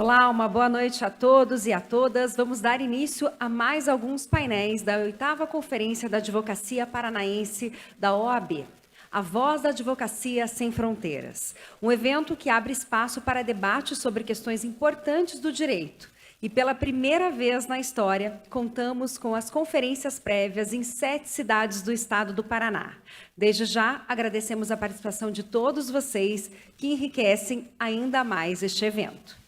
Olá, uma boa noite a todos e a todas. Vamos dar início a mais alguns painéis da 8ª Conferência da Advocacia Paranaense da OAB. A Voz da Advocacia Sem Fronteiras. Um evento que abre espaço para debate sobre questões importantes do direito. E pela primeira vez na história, contamos com as conferências prévias em 7 cidades do estado do Paraná. Desde já, agradecemos a participação de todos vocês que enriquecem ainda mais este evento.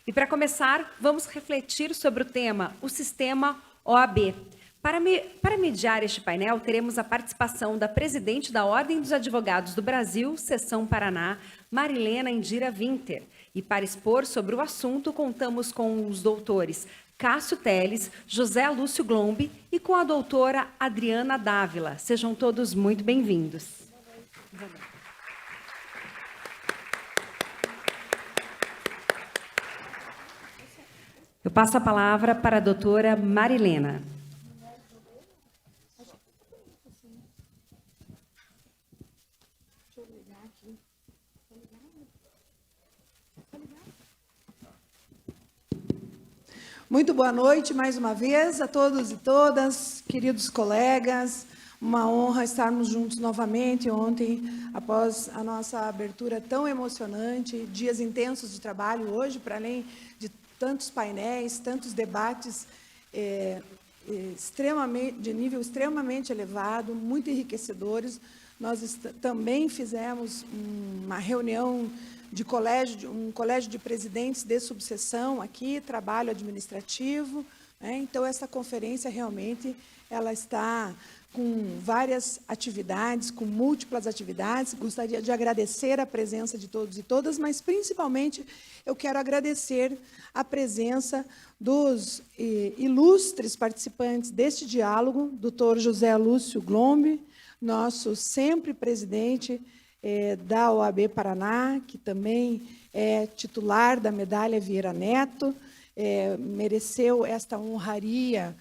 E para começar, vamos refletir sobre o tema, o sistema OAB. Para mediar este painel, teremos a participação da presidente da Ordem dos Advogados do Brasil, Seção Paraná, Marilena Indira Winter. E para expor sobre o assunto, contamos com os doutores Cássio Teles, José Lúcio Glombe e com a doutora Adriana Dávila. Sejam todos muito bem-vindos. Eu passo a palavra para a doutora Marilena. Muito boa noite, mais uma vez, a todos e todas, queridos colegas. Uma honra estarmos juntos novamente ontem, após a nossa abertura tão emocionante, dias intensos de trabalho hoje, para além de tantos painéis, tantos debates de nível extremamente elevado, muito enriquecedores. Nós também fizemos uma reunião de um colégio de presidentes de subseção aqui, trabalho administrativo, né? Então, essa conferência realmente ela está com várias atividades, com múltiplas atividades. Gostaria de agradecer a presença de todos e todas, mas, principalmente, eu quero agradecer a presença dos ilustres participantes deste diálogo, doutor José Lúcio Glombe, nosso sempre presidente da OAB Paraná, que também é titular da medalha Vieira Neto, mereceu esta honraria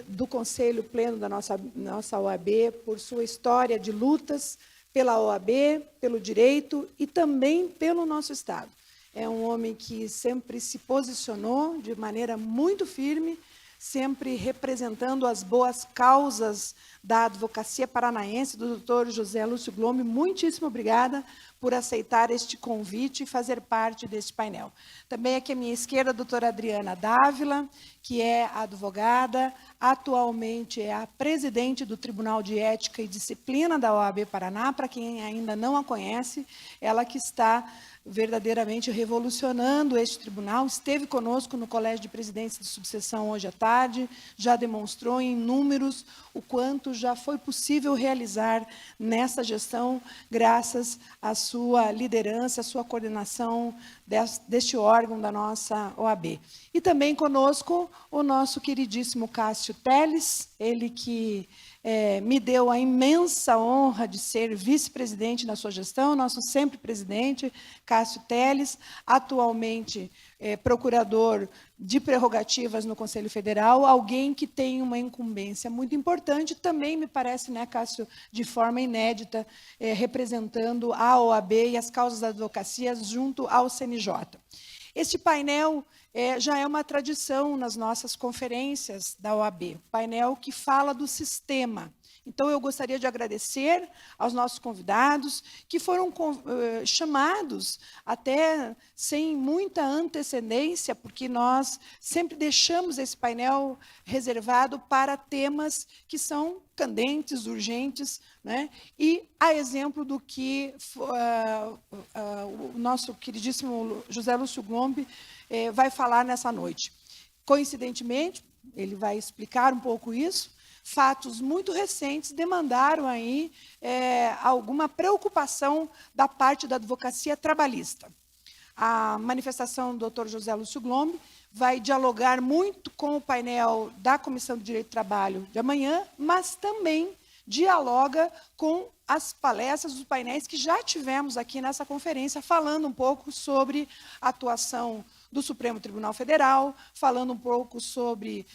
do Conselho Pleno da nossa OAB por sua história de lutas pela OAB, pelo direito e também pelo nosso Estado. É um homem que sempre se posicionou de maneira muito firme, sempre representando as boas causas da advocacia paranaense, do doutor José Lúcio Glombe. Muitíssimo obrigada por aceitar este convite e fazer parte deste painel. Também aqui à minha esquerda, a doutora Adriana Dávila, que é advogada, atualmente é a presidente do Tribunal de Ética e Disciplina da OAB Paraná. Para quem ainda não a conhece, ela que está verdadeiramente revolucionando este tribunal, esteve conosco no Colégio de Presidentes de Subseção hoje à tarde, já demonstrou em números o quanto já foi possível realizar nessa gestão, graças à sua liderança, à sua coordenação deste órgão da nossa OAB. E também conosco o nosso queridíssimo Cássio Teles, ele que me deu a imensa honra de ser vice-presidente na sua gestão, nosso sempre presidente, Cássio Teles, atualmente procurador de prerrogativas no Conselho Federal, alguém que tem uma incumbência muito importante, também me parece, né, Cássio, de forma inédita, representando a OAB e as causas da advocacia junto ao CNJ. Este painel já é uma tradição nas nossas conferências da OAB, painel que fala do sistema. Então, eu gostaria de agradecer aos nossos convidados, que foram chamados até sem muita antecedência, porque nós sempre deixamos esse painel reservado para temas que são candentes, urgentes, né? E a exemplo do que o nosso queridíssimo José Lúcio Glombe vai falar nessa noite. Coincidentemente, ele vai explicar um pouco isso. Fatos muito recentes demandaram aí alguma preocupação da parte da advocacia trabalhista. A manifestação do doutor José Lúcio Glombe vai dialogar muito com o painel da Comissão de Direito do Trabalho de amanhã, mas também dialoga com as palestras, os painéis que já tivemos aqui nessa conferência, falando um pouco sobre a atuação do Supremo Tribunal Federal, falando um pouco sobre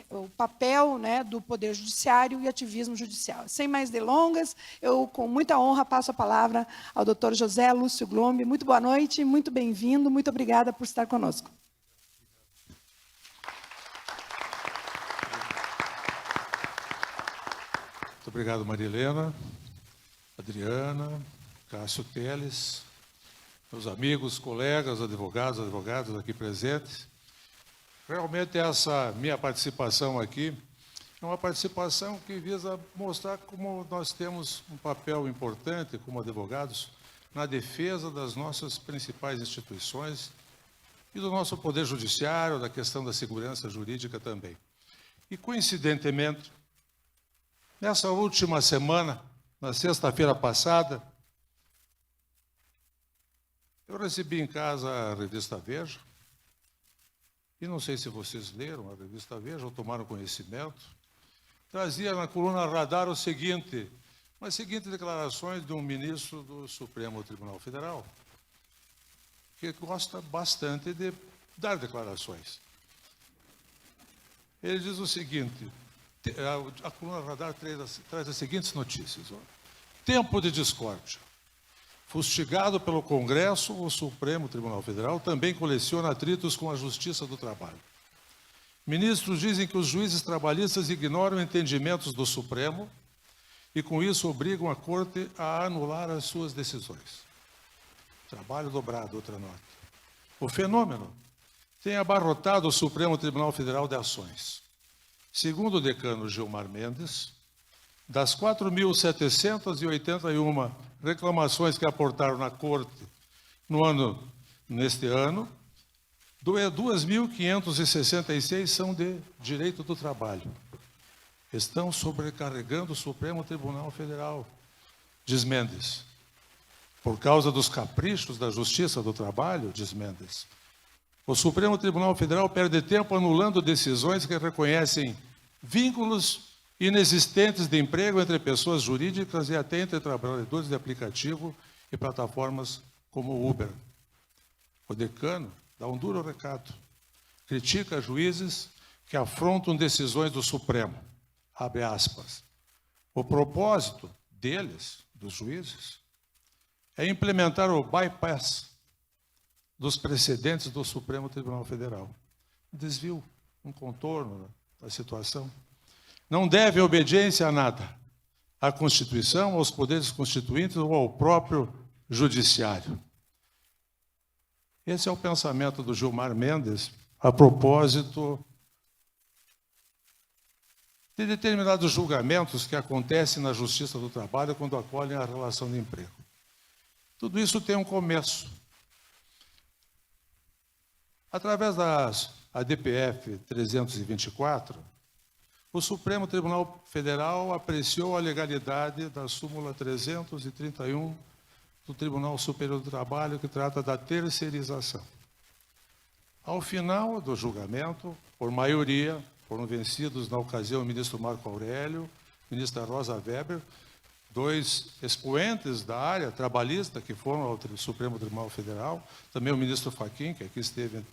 o papel, né, do Poder Judiciário e ativismo judicial. Sem mais delongas, eu, com muita honra, passo a palavra ao doutor José Lúcio Glombe. Muito boa noite, muito bem-vindo, muito obrigada por estar conosco. Muito obrigado, Marilena, Adriana, Cássio Teles, meus amigos, colegas, advogadas aqui presentes. Realmente essa minha participação aqui é uma participação que visa mostrar como nós temos um papel importante como advogados na defesa das nossas principais instituições e do nosso poder judiciário, da questão da segurança jurídica também. E, coincidentemente, nessa última semana, na sexta-feira passada, eu recebi em casa a revista Veja, e não sei se vocês leram a revista Veja ou tomaram conhecimento, trazia na coluna Radar as seguintes declarações de um ministro do Supremo Tribunal Federal, que gosta bastante de dar declarações. Ele diz o seguinte: a coluna Radar traz as seguintes notícias. Tempo de discórdia. Fustigado pelo Congresso, o Supremo Tribunal Federal também coleciona atritos com a Justiça do Trabalho. Ministros dizem que os juízes trabalhistas ignoram entendimentos do Supremo e, com isso, obrigam a Corte a anular as suas decisões. Trabalho dobrado, outra nota. O fenômeno tem abarrotado o Supremo Tribunal Federal de ações. Segundo o decano Gilmar Mendes, das 4.781 reclamações que aportaram na Corte neste ano, 2.566 são de direito do trabalho. Estão sobrecarregando o Supremo Tribunal Federal, diz Mendes. Por causa dos caprichos da Justiça do Trabalho, diz Mendes, o Supremo Tribunal Federal perde tempo anulando decisões que reconhecem vínculos inexistentes de emprego entre pessoas jurídicas e até entre trabalhadores de aplicativo e plataformas como o Uber. O decano dá um duro recado. Critica juízes que afrontam decisões do Supremo. Abre aspas. O propósito deles, dos juízes, é implementar o bypass dos precedentes do Supremo Tribunal Federal. Um desvio, um contorno da situação. Não deve obediência a nada, à Constituição, aos poderes constituintes ou ao próprio Judiciário. Esse é o pensamento do Gilmar Mendes a propósito de determinados julgamentos que acontecem na Justiça do Trabalho quando acolhem a relação de emprego. Tudo isso tem um começo. Através da ADPF 324, o Supremo Tribunal Federal apreciou a legalidade da súmula 331 do Tribunal Superior do Trabalho, que trata da terceirização. Ao final do julgamento, por maioria, foram vencidos na ocasião o ministro Marco Aurélio, a ministra Rosa Weber, dois expoentes da área trabalhista que foram ao Supremo Tribunal Federal, também o ministro Fachin, que aqui esteve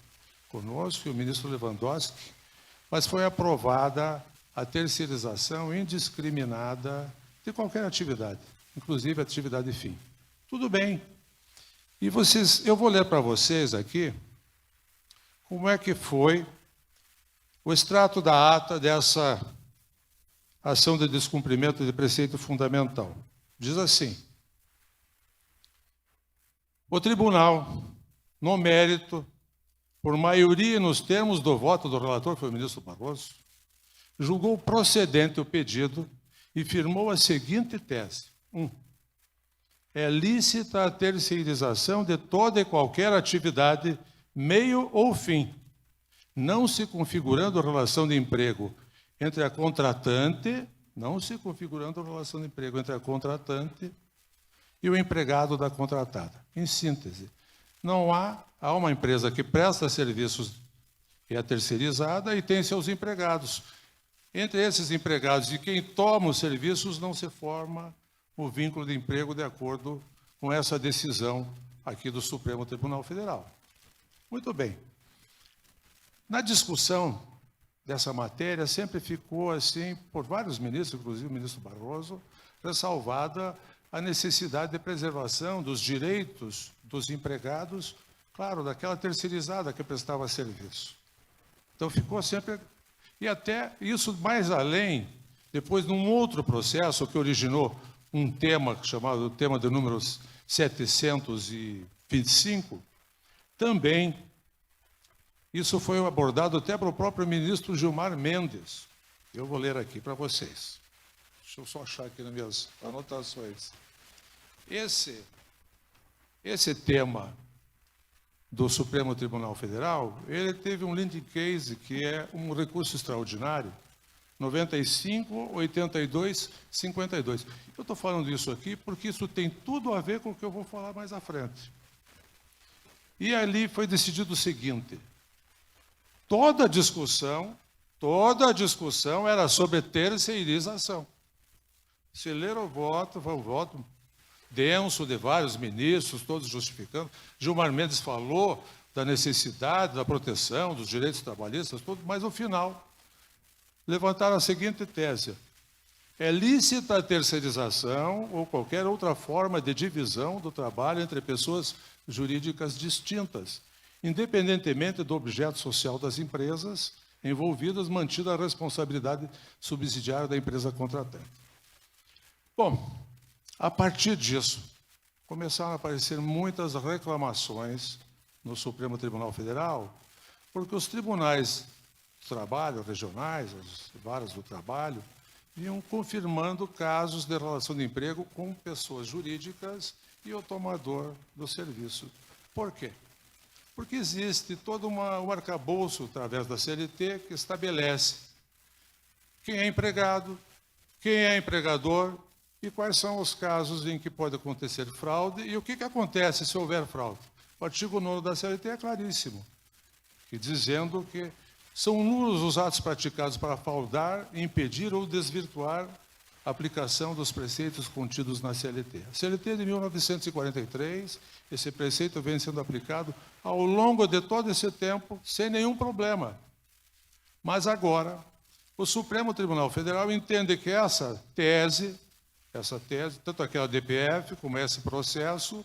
conosco, e o ministro Lewandowski, mas foi aprovada a terceirização indiscriminada de qualquer atividade, inclusive atividade fim. Tudo bem. E eu vou ler para vocês aqui como é que foi o extrato da ata dessa ação de descumprimento de preceito fundamental. Diz assim: o tribunal, no mérito, por maioria e nos termos do voto do relator, que foi o ministro Barroso, julgou procedente o pedido e firmou a seguinte tese. 1. É lícita a terceirização de toda e qualquer atividade, meio ou fim, não se configurando relação de emprego entre a contratante, e o empregado da contratada. Em síntese, há uma empresa que presta serviços e é terceirizada e tem seus empregados. Entre esses empregados e quem toma os serviços não se forma o vínculo de emprego de acordo com essa decisão aqui do Supremo Tribunal Federal. Muito bem. Na discussão dessa matéria, sempre ficou assim, por vários ministros, inclusive o ministro Barroso, ressalvada a necessidade de preservação dos direitos dos empregados, claro, daquela terceirizada que prestava serviço. Então ficou sempre... E até isso mais além, depois de um outro processo que originou um tema chamado o tema de número 725, também isso foi abordado até para o próprio ministro Gilmar Mendes. Eu vou ler aqui para vocês. Deixa eu só achar aqui nas minhas anotações. Esse tema do Supremo Tribunal Federal, ele teve um leading case, que é um recurso extraordinário, 95, 82, 52. Eu estou falando isso aqui porque isso tem tudo a ver com o que eu vou falar mais à frente. E ali foi decidido o seguinte: toda a discussão era sobre terceirização. Se ler o voto, foi um voto denso de vários ministros, todos justificando. Gilmar Mendes falou da necessidade da proteção dos direitos trabalhistas, tudo, mas no final levantaram a seguinte tese: é lícita a terceirização ou qualquer outra forma de divisão do trabalho entre pessoas jurídicas distintas, independentemente do objeto social das empresas envolvidas, mantida a responsabilidade subsidiária da empresa contratante. Bom, a partir disso, começaram a aparecer muitas reclamações no Supremo Tribunal Federal, porque os tribunais do trabalho, regionais, as varas do trabalho, vinham confirmando casos de relação de emprego com pessoas jurídicas e o tomador do serviço. Por quê? Porque existe todo um arcabouço, através da CLT, que estabelece quem é empregado, quem é empregador e quais são os casos em que pode acontecer fraude e o que acontece se houver fraude. O artigo 9º da CLT é claríssimo, dizendo que são nulos os atos praticados para fraudar, impedir ou desvirtuar a aplicação dos preceitos contidos na CLT. A CLT é de 1943, esse preceito vem sendo aplicado ao longo de todo esse tempo, sem nenhum problema. Mas agora, o Supremo Tribunal Federal entende que essa tese, tanto aquela DPF como esse processo,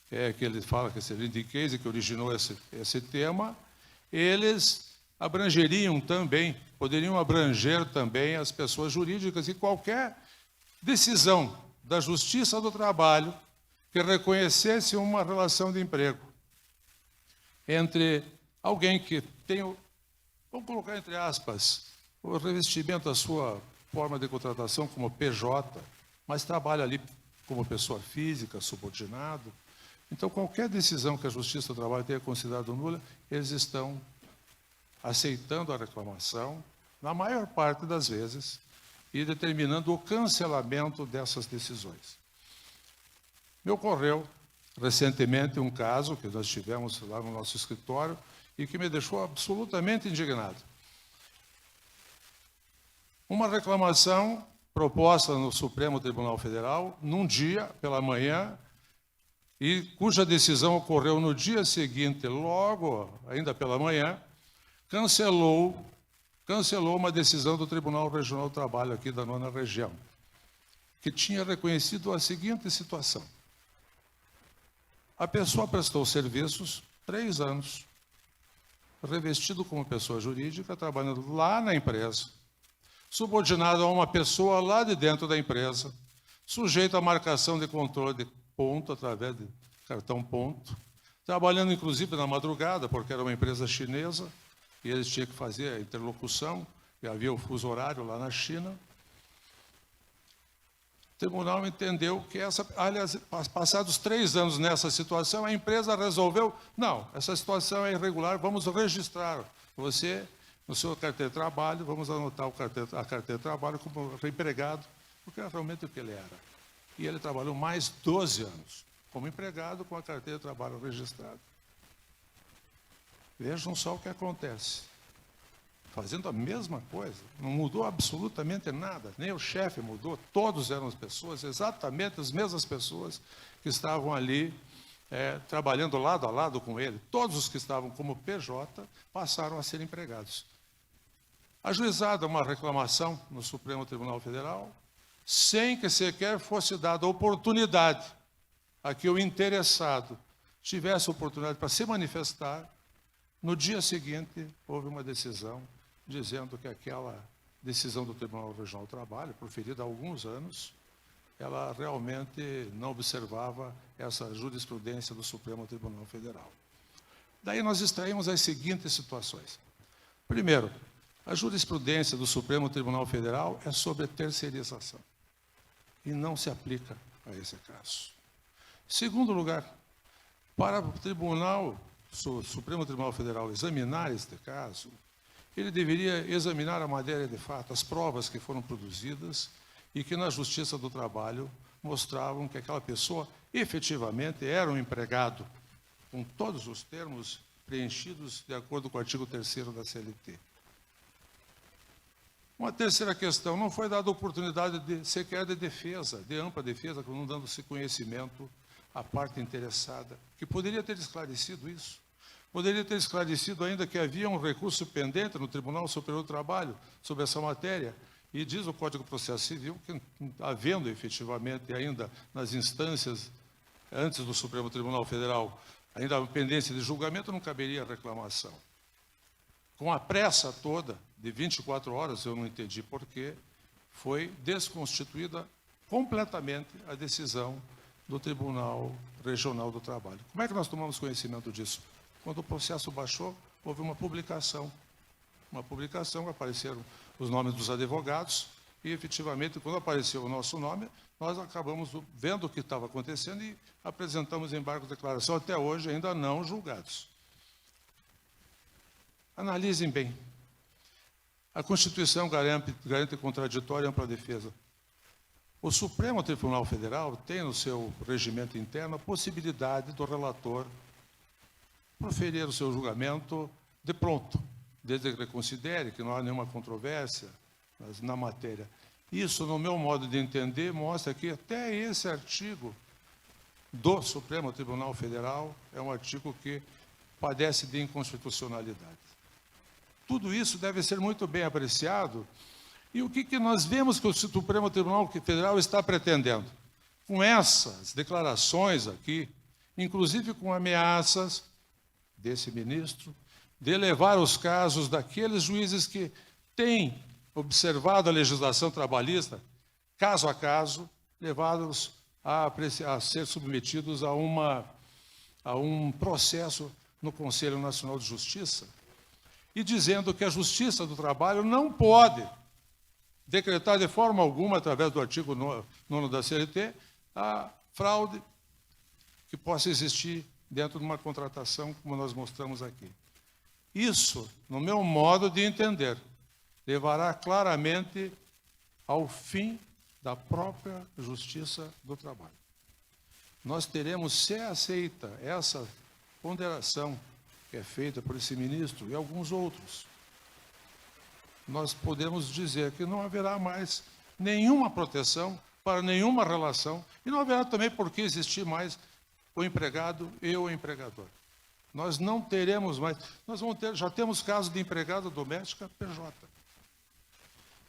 que ele fala que esse leading case que originou esse tema, eles abrangeriam também, poderiam abranger também as pessoas jurídicas e qualquer decisão da Justiça do Trabalho que reconhecesse uma relação de emprego entre alguém que tem, vamos colocar entre aspas, o revestimento da sua forma de contratação como PJ, mas trabalha ali como pessoa física, subordinado. Então, qualquer decisão que a Justiça do Trabalho tenha considerado nula, eles estão aceitando a reclamação, na maior parte das vezes, e determinando o cancelamento dessas decisões. Me ocorreu recentemente um caso que nós tivemos lá no nosso escritório e que me deixou absolutamente indignado. Uma reclamação proposta no Supremo Tribunal Federal, num dia, pela manhã, e cuja decisão ocorreu no dia seguinte, logo, ainda pela manhã, cancelou uma decisão do Tribunal Regional do Trabalho aqui da 9ª Região, que tinha reconhecido a seguinte situação. A pessoa prestou serviços 3 anos, revestido como pessoa jurídica, trabalhando lá na empresa, subordinado a uma pessoa lá de dentro da empresa, sujeito à marcação de controle de ponto através de cartão ponto, trabalhando inclusive na madrugada, porque era uma empresa chinesa, e eles tinham que fazer a interlocução, e havia o fuso horário lá na China. O tribunal entendeu que aliás, passados 3 anos nessa situação, a empresa resolveu, não, essa situação é irregular, vamos registrar você no seu carteira de trabalho, vamos anotar a carteira de trabalho como empregado, porque era realmente o que ele era. E ele trabalhou mais 12 anos como empregado com a carteira de trabalho registrada. Vejam só o que acontece. Fazendo a mesma coisa, não mudou absolutamente nada, nem o chefe mudou, todos eram as pessoas, exatamente as mesmas pessoas que estavam ali trabalhando lado a lado com ele. Todos os que estavam como PJ passaram a ser empregados. Ajuizada uma reclamação no Supremo Tribunal Federal, sem que sequer fosse dada oportunidade a que o interessado tivesse oportunidade para se manifestar, no dia seguinte houve uma decisão dizendo que aquela decisão do Tribunal Regional do Trabalho, proferida há alguns anos, ela realmente não observava essa jurisprudência do Supremo Tribunal Federal. Daí nós extraímos as seguintes situações. Primeiro, a jurisprudência do Supremo Tribunal Federal é sobre terceirização e não se aplica a esse caso. Segundo lugar, para o Supremo Tribunal Federal examinar este caso, ele deveria examinar a matéria de fato, as provas que foram produzidas e que na Justiça do Trabalho mostravam que aquela pessoa efetivamente era um empregado, com todos os termos preenchidos de acordo com o artigo 3º da CLT. Uma terceira questão, não foi dada oportunidade sequer de defesa, de ampla defesa, não dando-se conhecimento à parte interessada, que poderia ter esclarecido isso. Poderia ter esclarecido ainda que havia um recurso pendente no Tribunal Superior do Trabalho sobre essa matéria, e diz o Código de Processo Civil que, havendo efetivamente ainda nas instâncias antes do Supremo Tribunal Federal, ainda a pendência de julgamento, não caberia reclamação. Com a pressa toda, de 24 horas, eu não entendi porquê, foi desconstituída completamente a decisão do Tribunal Regional do Trabalho. Como é que nós tomamos conhecimento disso? Quando o processo baixou, houve uma publicação. Uma publicação, apareceram os nomes dos advogados, e efetivamente, quando apareceu o nosso nome, nós acabamos vendo o que estava acontecendo e apresentamos embargos de declaração, até hoje ainda não julgados. Analisem bem. A Constituição garante contraditória e ampla defesa. O Supremo Tribunal Federal tem no seu regimento interno a possibilidade do relator proferir o seu julgamento de pronto, desde que ele considere que não há nenhuma controvérsia na matéria. Isso, no meu modo de entender, mostra que até esse artigo do Supremo Tribunal Federal é um artigo que padece de inconstitucionalidade. Tudo isso deve ser muito bem apreciado. E o que nós vemos que o Supremo Tribunal Federal está pretendendo? Com essas declarações aqui, inclusive com ameaças desse ministro, de levar os casos daqueles juízes que têm observado a legislação trabalhista, caso a caso, levá-los a ser submetidos a um processo no Conselho Nacional de Justiça, e dizendo que a Justiça do Trabalho não pode decretar de forma alguma, através do artigo 9º da CLT, a fraude que possa existir dentro de uma contratação, como nós mostramos aqui. Isso, no meu modo de entender, levará claramente ao fim da própria Justiça do Trabalho. Nós teremos, se aceita essa ponderação que é feita por esse ministro e alguns outros, nós podemos dizer que não haverá mais nenhuma proteção para nenhuma relação, e não haverá também por que existir mais o empregado e o empregador. Nós não teremos mais, já temos casos de empregada doméstica PJ.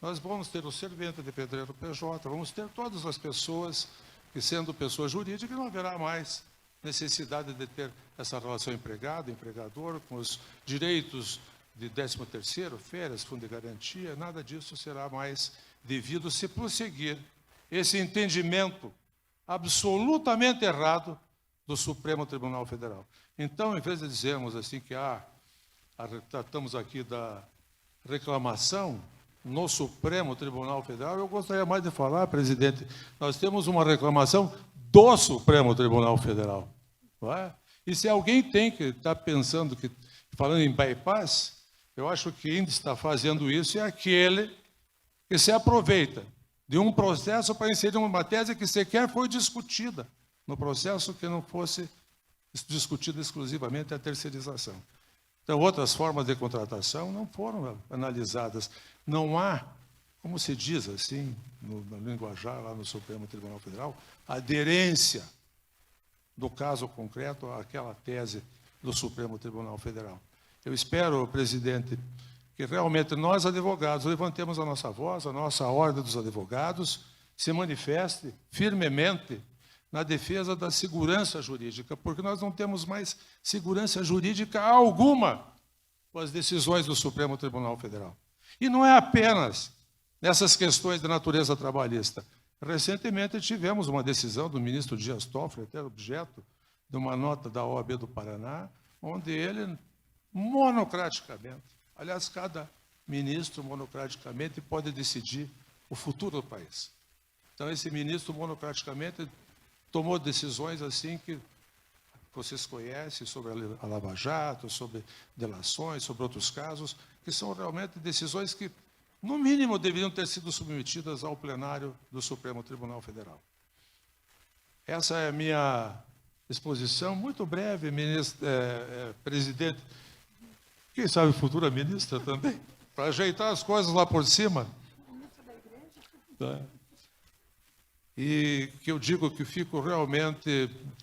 Nós vamos ter o servente de pedreiro PJ, vamos ter todas as pessoas que, sendo pessoa jurídica, não haverá mais necessidade de ter essa relação empregado-empregador, com os direitos de 13º, férias, fundo de garantia, nada disso será mais devido se prosseguir esse entendimento absolutamente errado do Supremo Tribunal Federal. Então, em vez de dizermos assim que tratamos aqui da reclamação no Supremo Tribunal Federal, eu gostaria mais de falar, presidente, nós temos uma reclamação do Supremo Tribunal Federal. Não é? E se alguém tem que estar pensando, falando em bypass, eu acho que ainda está fazendo isso é aquele que se aproveita de um processo para inserir uma tese que sequer foi discutida no processo, que não fosse discutida exclusivamente a terceirização. Então, outras formas de contratação não foram analisadas. Não há, como se diz assim, no linguajar lá no Supremo Tribunal Federal, aderência do caso concreto àquela tese do Supremo Tribunal Federal. Eu espero, presidente, que realmente nós, advogados, levantemos a nossa voz, a nossa ordem dos advogados, se manifeste firmemente na defesa da segurança jurídica, porque nós não temos mais segurança jurídica alguma com as decisões do Supremo Tribunal Federal. E não é apenas nessas questões de natureza trabalhista. Recentemente tivemos uma decisão do ministro Dias Toffoli, até objeto de uma nota da OAB do Paraná, onde ele, monocraticamente, aliás, cada ministro, monocraticamente, pode decidir o futuro do país. Então, esse ministro, monocraticamente, tomou decisões assim que vocês conhecem, sobre a Lava Jato, sobre delações, sobre outros casos, que são realmente decisões que, no mínimo, deveriam ter sido submetidas ao plenário do Supremo Tribunal Federal. Essa é a minha exposição, muito breve, presidente. Quem sabe futura ministra também, para ajeitar as coisas lá por cima. Tá. E que eu digo que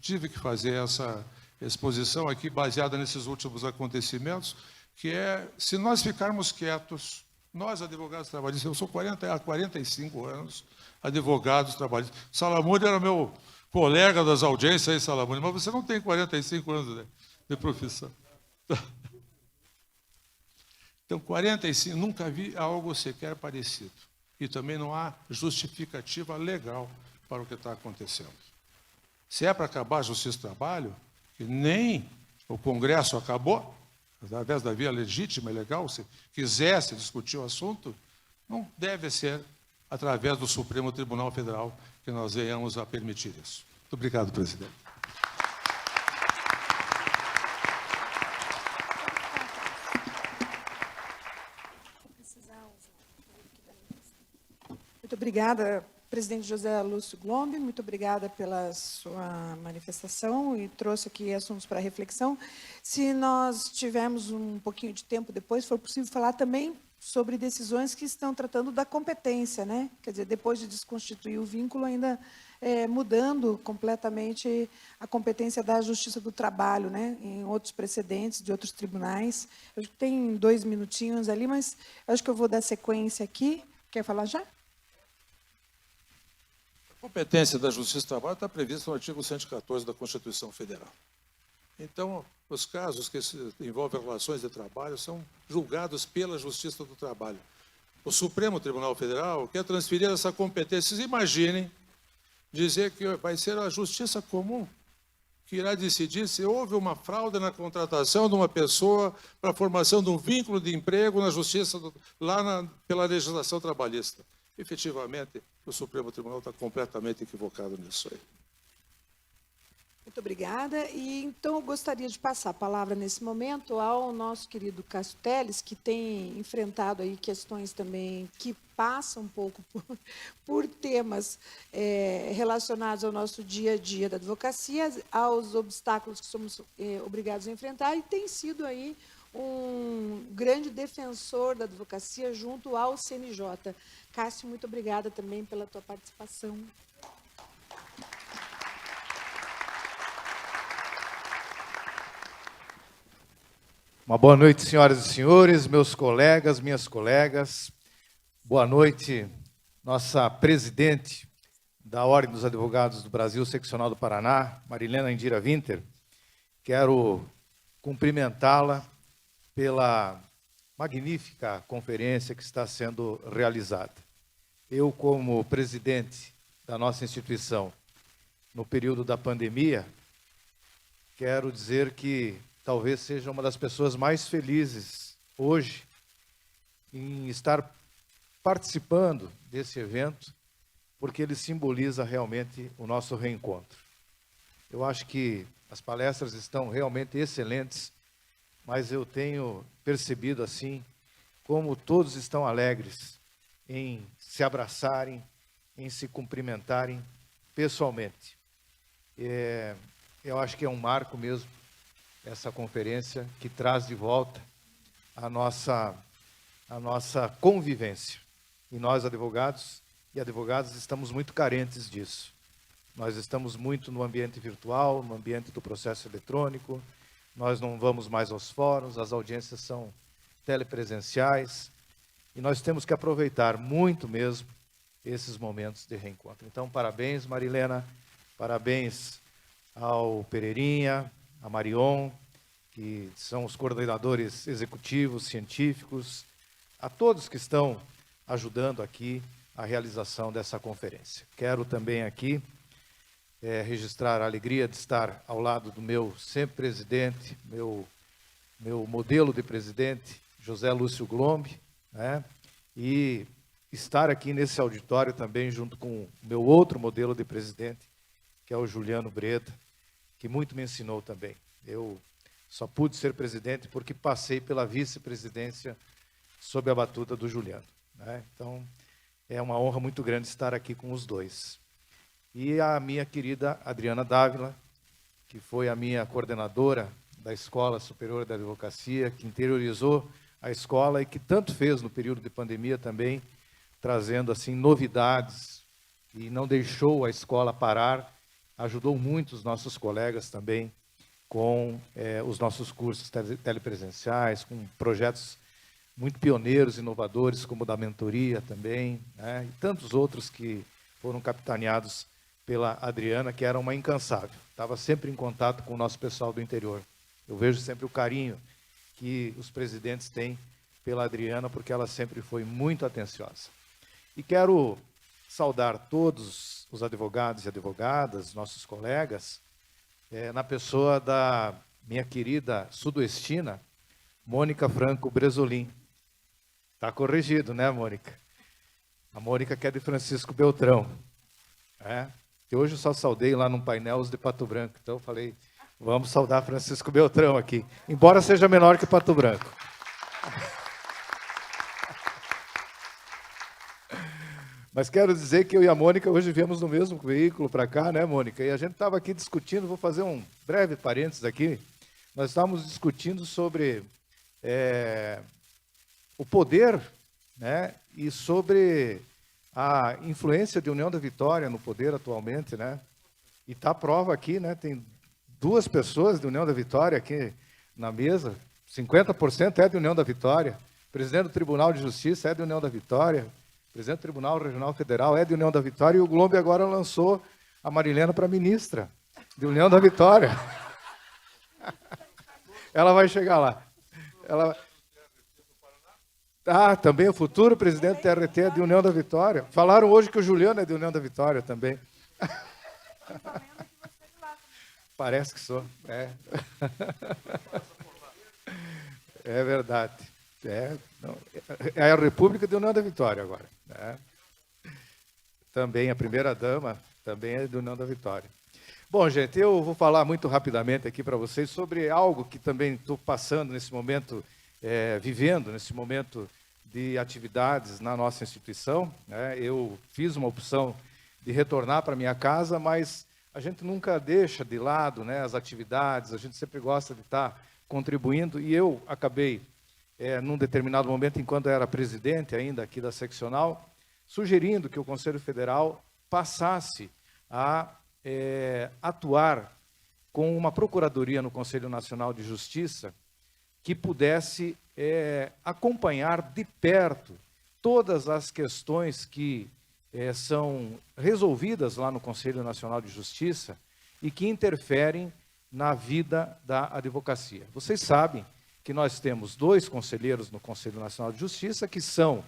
tive que fazer essa exposição aqui, baseada nesses últimos acontecimentos, que é, se nós ficarmos quietos, nós, advogados trabalhistas, eu sou há 45 anos, advogados trabalhistas. Salamone era meu colega das audiências aí, Salamone, mas você não tem 45 anos de profissão. Então, 45, nunca vi algo sequer parecido. E também não há justificativa legal para o que está acontecendo. Se é para acabar a justiça do trabalho, que nem o Congresso acabou, através da via legítima e legal, se quisesse discutir o assunto, não deve ser através do Supremo Tribunal Federal que nós venhamos a permitir isso. Muito obrigado, presidente. Muito obrigada, presidente José Lúcio Glombe, muito obrigada pela sua manifestação e trouxe aqui assuntos para reflexão. Se nós tivermos um pouquinho de tempo depois, for possível falar também sobre decisões que estão tratando da competência, né? Quer dizer, depois de desconstituir o vínculo, ainda mudando completamente a competência da Justiça do Trabalho, né? Em outros precedentes de outros tribunais. Eu acho que tem 2 minutinhos ali, mas eu acho que eu vou dar sequência aqui. Quer falar já? A competência da Justiça do Trabalho está prevista no artigo 114 da Constituição Federal. Então, os casos que envolvem relações de trabalho são julgados pela Justiça do Trabalho. O Supremo Tribunal Federal quer transferir essa competência. Vocês imaginem dizer que vai ser a Justiça Comum que irá decidir se houve uma fraude na contratação de uma pessoa para a formação de um vínculo de emprego na Justiça, pela legislação trabalhista. Efetivamente, o Supremo Tribunal está completamente equivocado nisso aí. Muito obrigada. E, então, eu gostaria de passar a palavra, nesse momento, ao nosso querido Cássio Telles, que tem enfrentado aí questões também que passam um pouco por temas relacionados ao nosso dia a dia da advocacia, aos obstáculos que somos obrigados a enfrentar, e tem sido aí um grande defensor da advocacia junto ao CNJ. Cássio, muito obrigada também pela tua participação. Uma boa noite, senhoras e senhores, meus colegas, minhas colegas. Boa noite, nossa presidente da Ordem dos Advogados do Brasil, Seccional do Paraná, Marilena Indira Winter. Quero cumprimentá-la pela magnífica conferência que está sendo realizada. Eu, como presidente da nossa instituição, no período da pandemia, quero dizer que talvez seja uma das pessoas mais felizes hoje em estar participando desse evento, porque ele simboliza realmente o nosso reencontro. Eu acho que as palestras estão realmente excelentes, mas eu tenho percebido assim como todos estão alegres em se abraçarem, em se cumprimentarem pessoalmente. Eu acho que é um marco mesmo essa conferência que traz de volta a nossa convivência. E nós, advogados e advogadas, estamos muito carentes disso. Nós estamos muito no ambiente virtual, no ambiente do processo eletrônico, nós não vamos mais aos fóruns, as audiências são telepresenciais, e nós temos que aproveitar muito mesmo esses momentos de reencontro. Então, parabéns, Marilena, parabéns ao Pereirinha, a Marion, que são os coordenadores executivos, científicos, a todos que estão ajudando aqui a realização dessa conferência. Quero também aqui registrar a alegria de estar ao lado do meu sempre presidente, meu modelo de presidente, José Lúcio Glombe, né? E estar aqui nesse auditório também junto com o meu outro modelo de presidente, que é o Juliano Breda, que muito me ensinou também. Eu só pude ser presidente porque passei pela vice-presidência sob a batuta do Juliano, né? Então, é uma honra muito grande estar aqui com os dois. E a minha querida Adriana Dávila, que foi a minha coordenadora da Escola Superior da Advocacia, que interiorizou a escola e que tanto fez no período de pandemia também, trazendo assim novidades e não deixou a escola parar, ajudou muito os nossos colegas também com os nossos cursos telepresenciais, com projetos muito pioneiros, inovadores, como o da mentoria também, né? E tantos outros que foram capitaneados pela Adriana, que era uma incansável. Estava sempre em contato com o nosso pessoal do interior. Eu vejo sempre o carinho que os presidentes têm pela Adriana, porque ela sempre foi muito atenciosa. E quero saudar todos os advogados e advogadas, nossos colegas, na pessoa da minha querida sudoestina, Mônica Franco Bresolim. Está corrigido, né, Mônica? A Mônica que é de Francisco Beltrão. Que hoje eu só saudei lá num painel os de Pato Branco. Então eu falei, vamos saudar Francisco Beltrão aqui, embora seja menor que Pato Branco. Mas quero dizer que eu e a Mônica hoje viemos no mesmo veículo para cá, né, Mônica? E a gente estava aqui discutindo, vou fazer um breve parênteses aqui, nós estávamos discutindo sobre o poder, né, e sobre a influência de União da Vitória no poder atualmente, né? E está a prova aqui, né? Tem 2 pessoas de União da Vitória aqui na mesa, 50% é de União da Vitória, o presidente do Tribunal de Justiça é de União da Vitória, o presidente do Tribunal Regional Federal é de União da Vitória, e o Glombe agora lançou a Marilena para ministra de União da Vitória. Ela vai chegar lá. Também o futuro presidente do TRT é de União da Vitória. Falaram hoje que o Juliano é de União da Vitória também. Parece que sou. É verdade. É a República de União da Vitória agora. Também a primeira-dama também é de União da Vitória. Bom, gente, eu vou falar muito rapidamente aqui para vocês sobre algo que também estou passando nesse momento, vivendo nesse momento de atividades na nossa instituição, né? Eu fiz uma opção de retornar para minha casa, mas a gente nunca deixa de lado, né, as atividades, a gente sempre gosta de estar contribuindo, e eu acabei, num determinado momento, enquanto eu era presidente ainda aqui da seccional, sugerindo que o Conselho Federal passasse a atuar com uma procuradoria no Conselho Nacional de Justiça que pudesse acompanhar de perto todas as questões que são resolvidas lá no Conselho Nacional de Justiça e que interferem na vida da advocacia. Vocês sabem que nós temos 2 conselheiros no Conselho Nacional de Justiça que são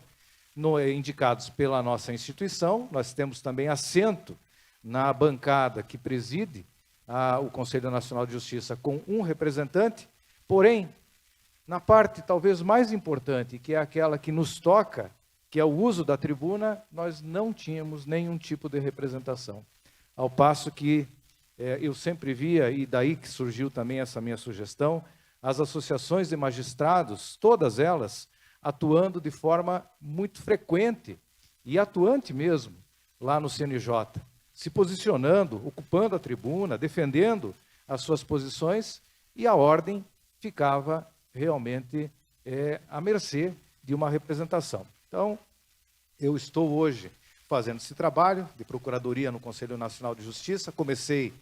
indicados pela nossa instituição. Nós temos também assento na bancada que preside o Conselho Nacional de Justiça com um representante, porém, na parte talvez mais importante, que é aquela que nos toca, que é o uso da tribuna, nós não tínhamos nenhum tipo de representação. Ao passo que eu sempre via, e daí que surgiu também essa minha sugestão, as associações de magistrados, todas elas, atuando de forma muito frequente e atuante mesmo, lá no CNJ, se posicionando, ocupando a tribuna, defendendo as suas posições, e a ordem ficava realmente à mercê de uma representação. Então, eu estou hoje fazendo esse trabalho de procuradoria no Conselho Nacional de Justiça. Comecei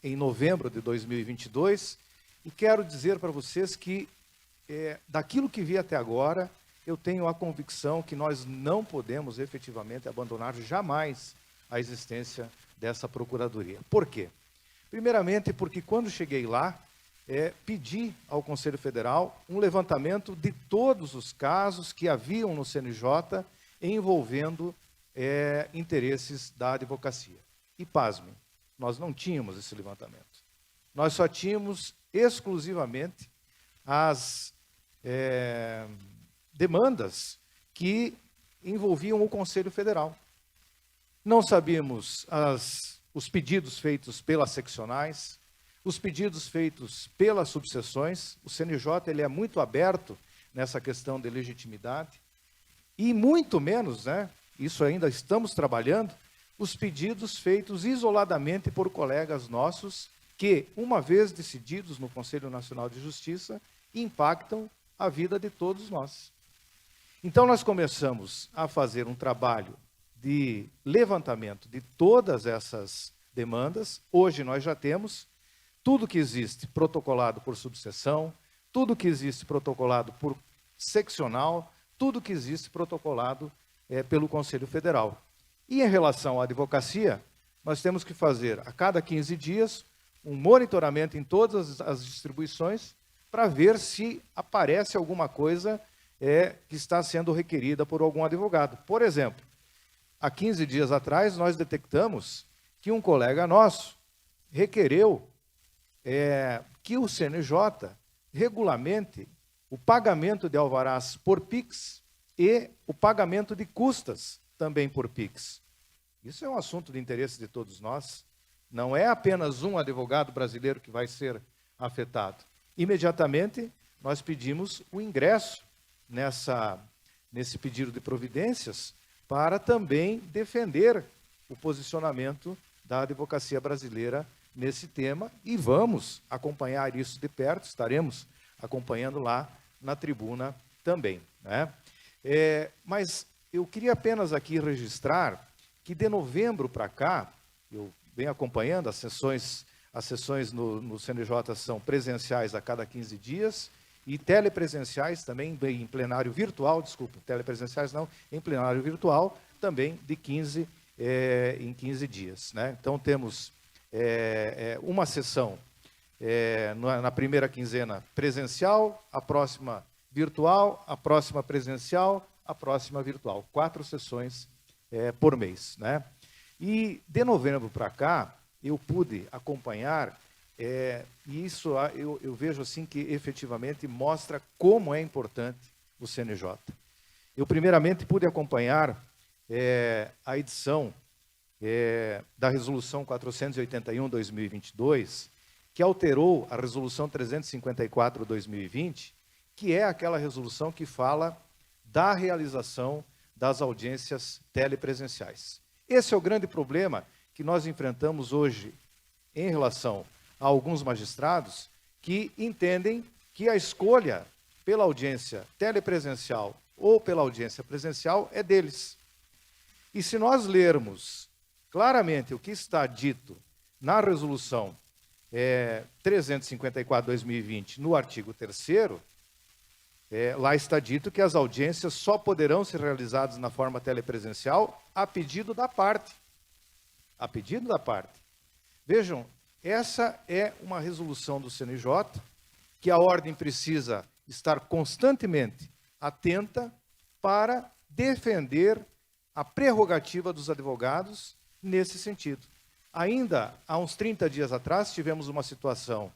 em novembro de 2022 e quero dizer para vocês que, daquilo que vi até agora, eu tenho a convicção que nós não podemos efetivamente abandonar jamais a existência dessa procuradoria. Por quê? Primeiramente, porque quando cheguei lá, pedi ao Conselho Federal um levantamento de todos os casos que haviam no CNJ envolvendo interesses da advocacia. E, pasmem, nós não tínhamos esse levantamento. Nós só tínhamos exclusivamente as demandas que envolviam o Conselho Federal. Não sabíamos os pedidos feitos pelas seccionais, os pedidos feitos pelas subseções. O CNJ ele é muito aberto nessa questão de legitimidade. E muito menos, isso ainda estamos trabalhando, os pedidos feitos isoladamente por colegas nossos que, uma vez decididos no Conselho Nacional de Justiça, impactam a vida de todos nós. Então, nós começamos a fazer um trabalho de levantamento de todas essas demandas. Hoje nós já temos tudo que existe protocolado por subseção, tudo que existe protocolado por seccional, tudo que existe protocolado pelo Conselho Federal. E em relação à advocacia, nós temos que fazer a cada 15 dias um monitoramento em todas as distribuições para ver se aparece alguma coisa que está sendo requerida por algum advogado. Por exemplo, há 15 dias atrás, nós detectamos que um colega nosso requereu que o CNJ regulamente o pagamento de alvarás por PIX e o pagamento de custas também por PIX. Isso é um assunto de interesse de todos nós. Não é apenas um advogado brasileiro que vai ser afetado. Imediatamente, nós pedimos o ingresso nesse pedido de providências para também defender o posicionamento da advocacia brasileira nesse tema e vamos acompanhar isso de perto, estaremos acompanhando lá na tribuna também. Mas eu queria apenas aqui registrar que de novembro para cá, eu venho acompanhando as sessões no CNJ são presenciais a cada 15 dias e telepresenciais também em plenário virtual, telepresenciais não, em plenário virtual também de 15 em 15 dias. Então temos uma sessão na primeira quinzena presencial, a próxima virtual, a próxima presencial, a próxima virtual. 4 sessões por mês. E de novembro para cá, eu pude acompanhar, e isso eu vejo assim que efetivamente mostra como é importante o CNJ. Eu primeiramente pude acompanhar a edição da Resolução 481/2022, que alterou a Resolução 354/2020, que é aquela resolução que fala da realização das audiências telepresenciais. Esse é o grande problema que nós enfrentamos hoje em relação a alguns magistrados que entendem que a escolha pela audiência telepresencial ou pela audiência presencial é deles. E se nós lermos claramente o que está dito na Resolução 354/2020, no artigo 3º, lá está dito que as audiências só poderão ser realizadas na forma telepresencial a pedido da parte. A pedido da parte. Vejam, essa é uma resolução do CNJ, que a ordem precisa estar constantemente atenta para defender a prerrogativa dos advogados nesse sentido. Ainda há uns 30 dias atrás, tivemos uma situação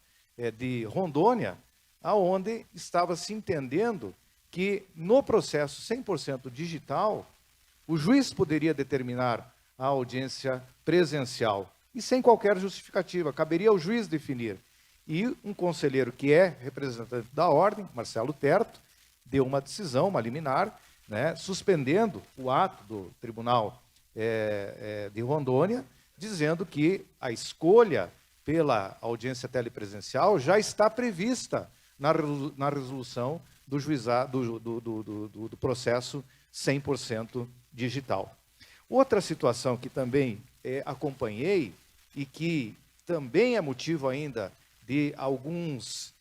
de Rondônia, onde estava se entendendo que no processo 100% digital, o juiz poderia determinar a audiência presencial e sem qualquer justificativa, caberia ao juiz definir. E um conselheiro que é representante da ordem, Marcelo Terto, deu uma decisão, uma liminar, suspendendo o ato do Tribunal de Rondônia, dizendo que a escolha pela audiência telepresencial já está prevista na resolução do processo 100% digital. Outra situação que também acompanhei e que também é motivo ainda de algumas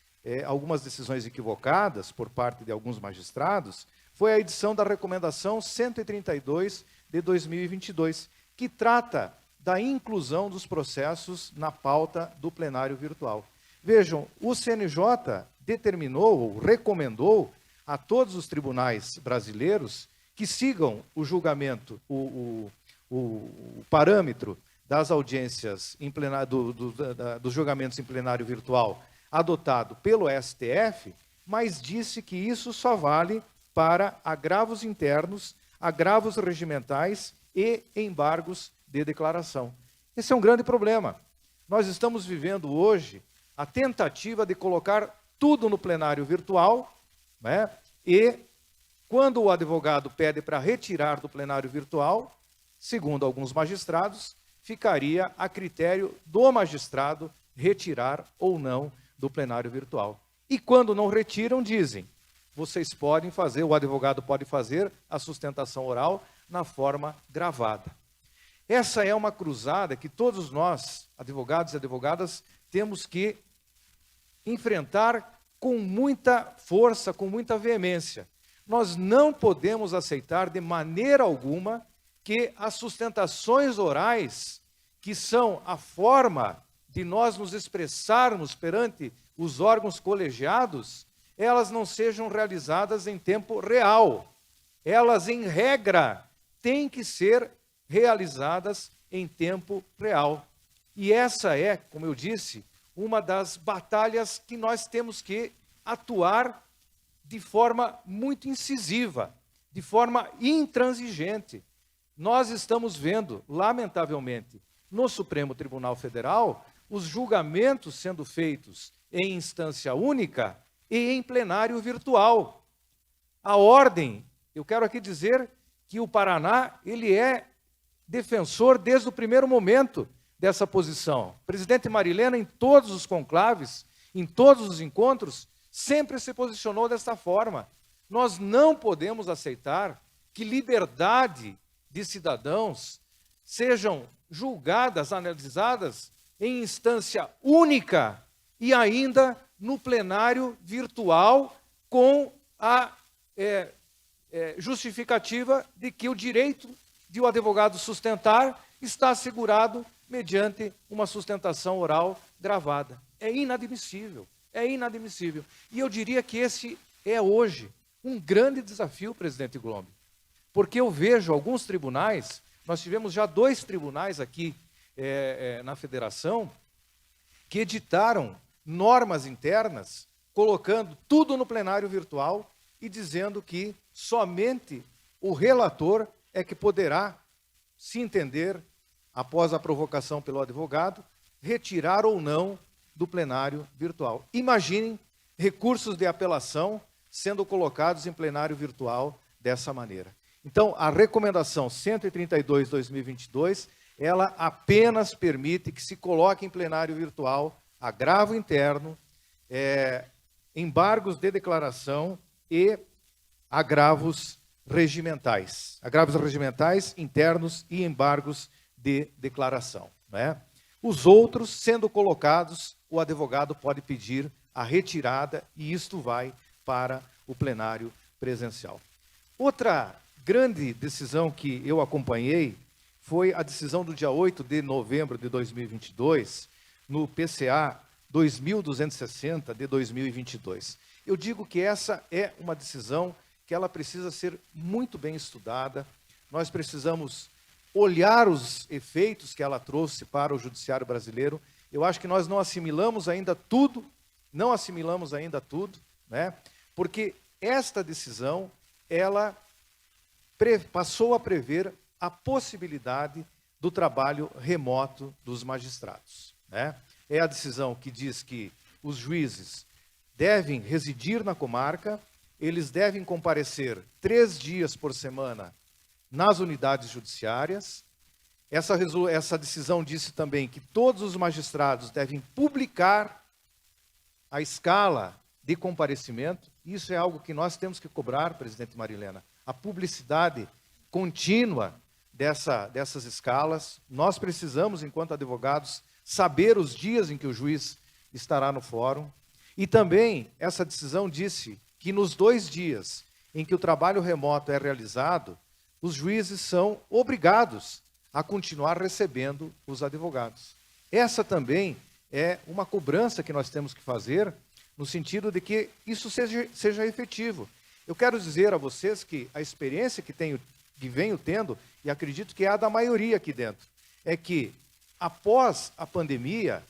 decisões equivocadas por parte de alguns magistrados, foi a edição da Recomendação 132 de 2022, que trata da inclusão dos processos na pauta do plenário virtual. Vejam, o CNJ determinou, ou recomendou a todos os tribunais brasileiros que sigam o julgamento, o parâmetro das audiências em plenário, dos julgamentos em plenário virtual adotado pelo STF, mas disse que isso só vale para agravos internos, agravos regimentais e embargos de declaração. Esse é um grande problema. Nós estamos vivendo hoje a tentativa de colocar tudo no plenário virtual, né? E quando o advogado pede para retirar do plenário virtual, segundo alguns magistrados, ficaria a critério do magistrado retirar ou não do plenário virtual. E quando não retiram, dizem, vocês podem fazer, o advogado pode fazer a sustentação oral na forma gravada. Essa é uma cruzada que todos nós, advogados e advogadas, temos que enfrentar com muita força, com muita veemência. Nós não podemos aceitar de maneira alguma que as sustentações orais, que são a forma de nós nos expressarmos perante os órgãos colegiados, elas não sejam realizadas em tempo real. Elas, em regra, têm que ser realizadas em tempo real. E essa é, como eu disse, uma das batalhas que nós temos que atuar de forma muito incisiva, de forma intransigente. Nós estamos vendo, lamentavelmente, no Supremo Tribunal Federal, os julgamentos sendo feitos em instância única e em plenário virtual. A ordem, eu quero aqui dizer que o Paraná, ele é defensor desde o primeiro momento dessa posição. O presidente Marilena, em todos os conclaves, em todos os encontros, sempre se posicionou desta forma. Nós não podemos aceitar que liberdade de cidadãos sejam julgadas, analisadas em instância única e ainda no plenário virtual com a justificativa de que o direito de o advogado sustentar está assegurado mediante uma sustentação oral gravada. É inadmissível, é inadmissível. E eu diria que esse é hoje um grande desafio, presidente Glombi, porque eu vejo alguns tribunais, nós tivemos já 2 tribunais aqui na federação, que editaram normas internas, colocando tudo no plenário virtual e dizendo que somente o relator é que poderá, se entender, após a provocação pelo advogado, retirar ou não do plenário virtual. Imaginem recursos de apelação sendo colocados em plenário virtual dessa maneira. Então, a recomendação 132/2022, ela apenas permite que se coloque em plenário virtual agravo interno, embargos de declaração e agravos regimentais. Agravos regimentais, internos e embargos de declaração, né? Os outros, sendo colocados, o advogado pode pedir a retirada e isto vai para o plenário presencial. Outra grande decisão que eu acompanhei foi a decisão do dia 8 de novembro de 2022, no PCA 2260 de 2022. Eu digo que essa é uma decisão que ela precisa ser muito bem estudada. Nós precisamos olhar os efeitos que ela trouxe para o judiciário brasileiro. Eu acho que nós não assimilamos ainda tudo, né? Porque esta decisão, ela passou a prever a possibilidade do trabalho remoto dos magistrados, né? É a decisão que diz que os juízes devem residir na comarca, eles devem comparecer 3 dias por semana nas unidades judiciárias. Essa decisão disse também que todos os magistrados devem publicar a escala de comparecimento. Isso é algo que nós temos que cobrar, presidente Marilena, a publicidade contínua dessas escalas. Nós precisamos, enquanto advogados, saber os dias em que o juiz estará no fórum. E também, essa decisão disse que nos 2 dias em que o trabalho remoto é realizado, os juízes são obrigados a continuar recebendo os advogados. Essa também é uma cobrança que nós temos que fazer, no sentido de que isso seja efetivo. Eu quero dizer a vocês que a experiência que venho tendo, e acredito que é a da maioria aqui dentro, é que após a pandemia,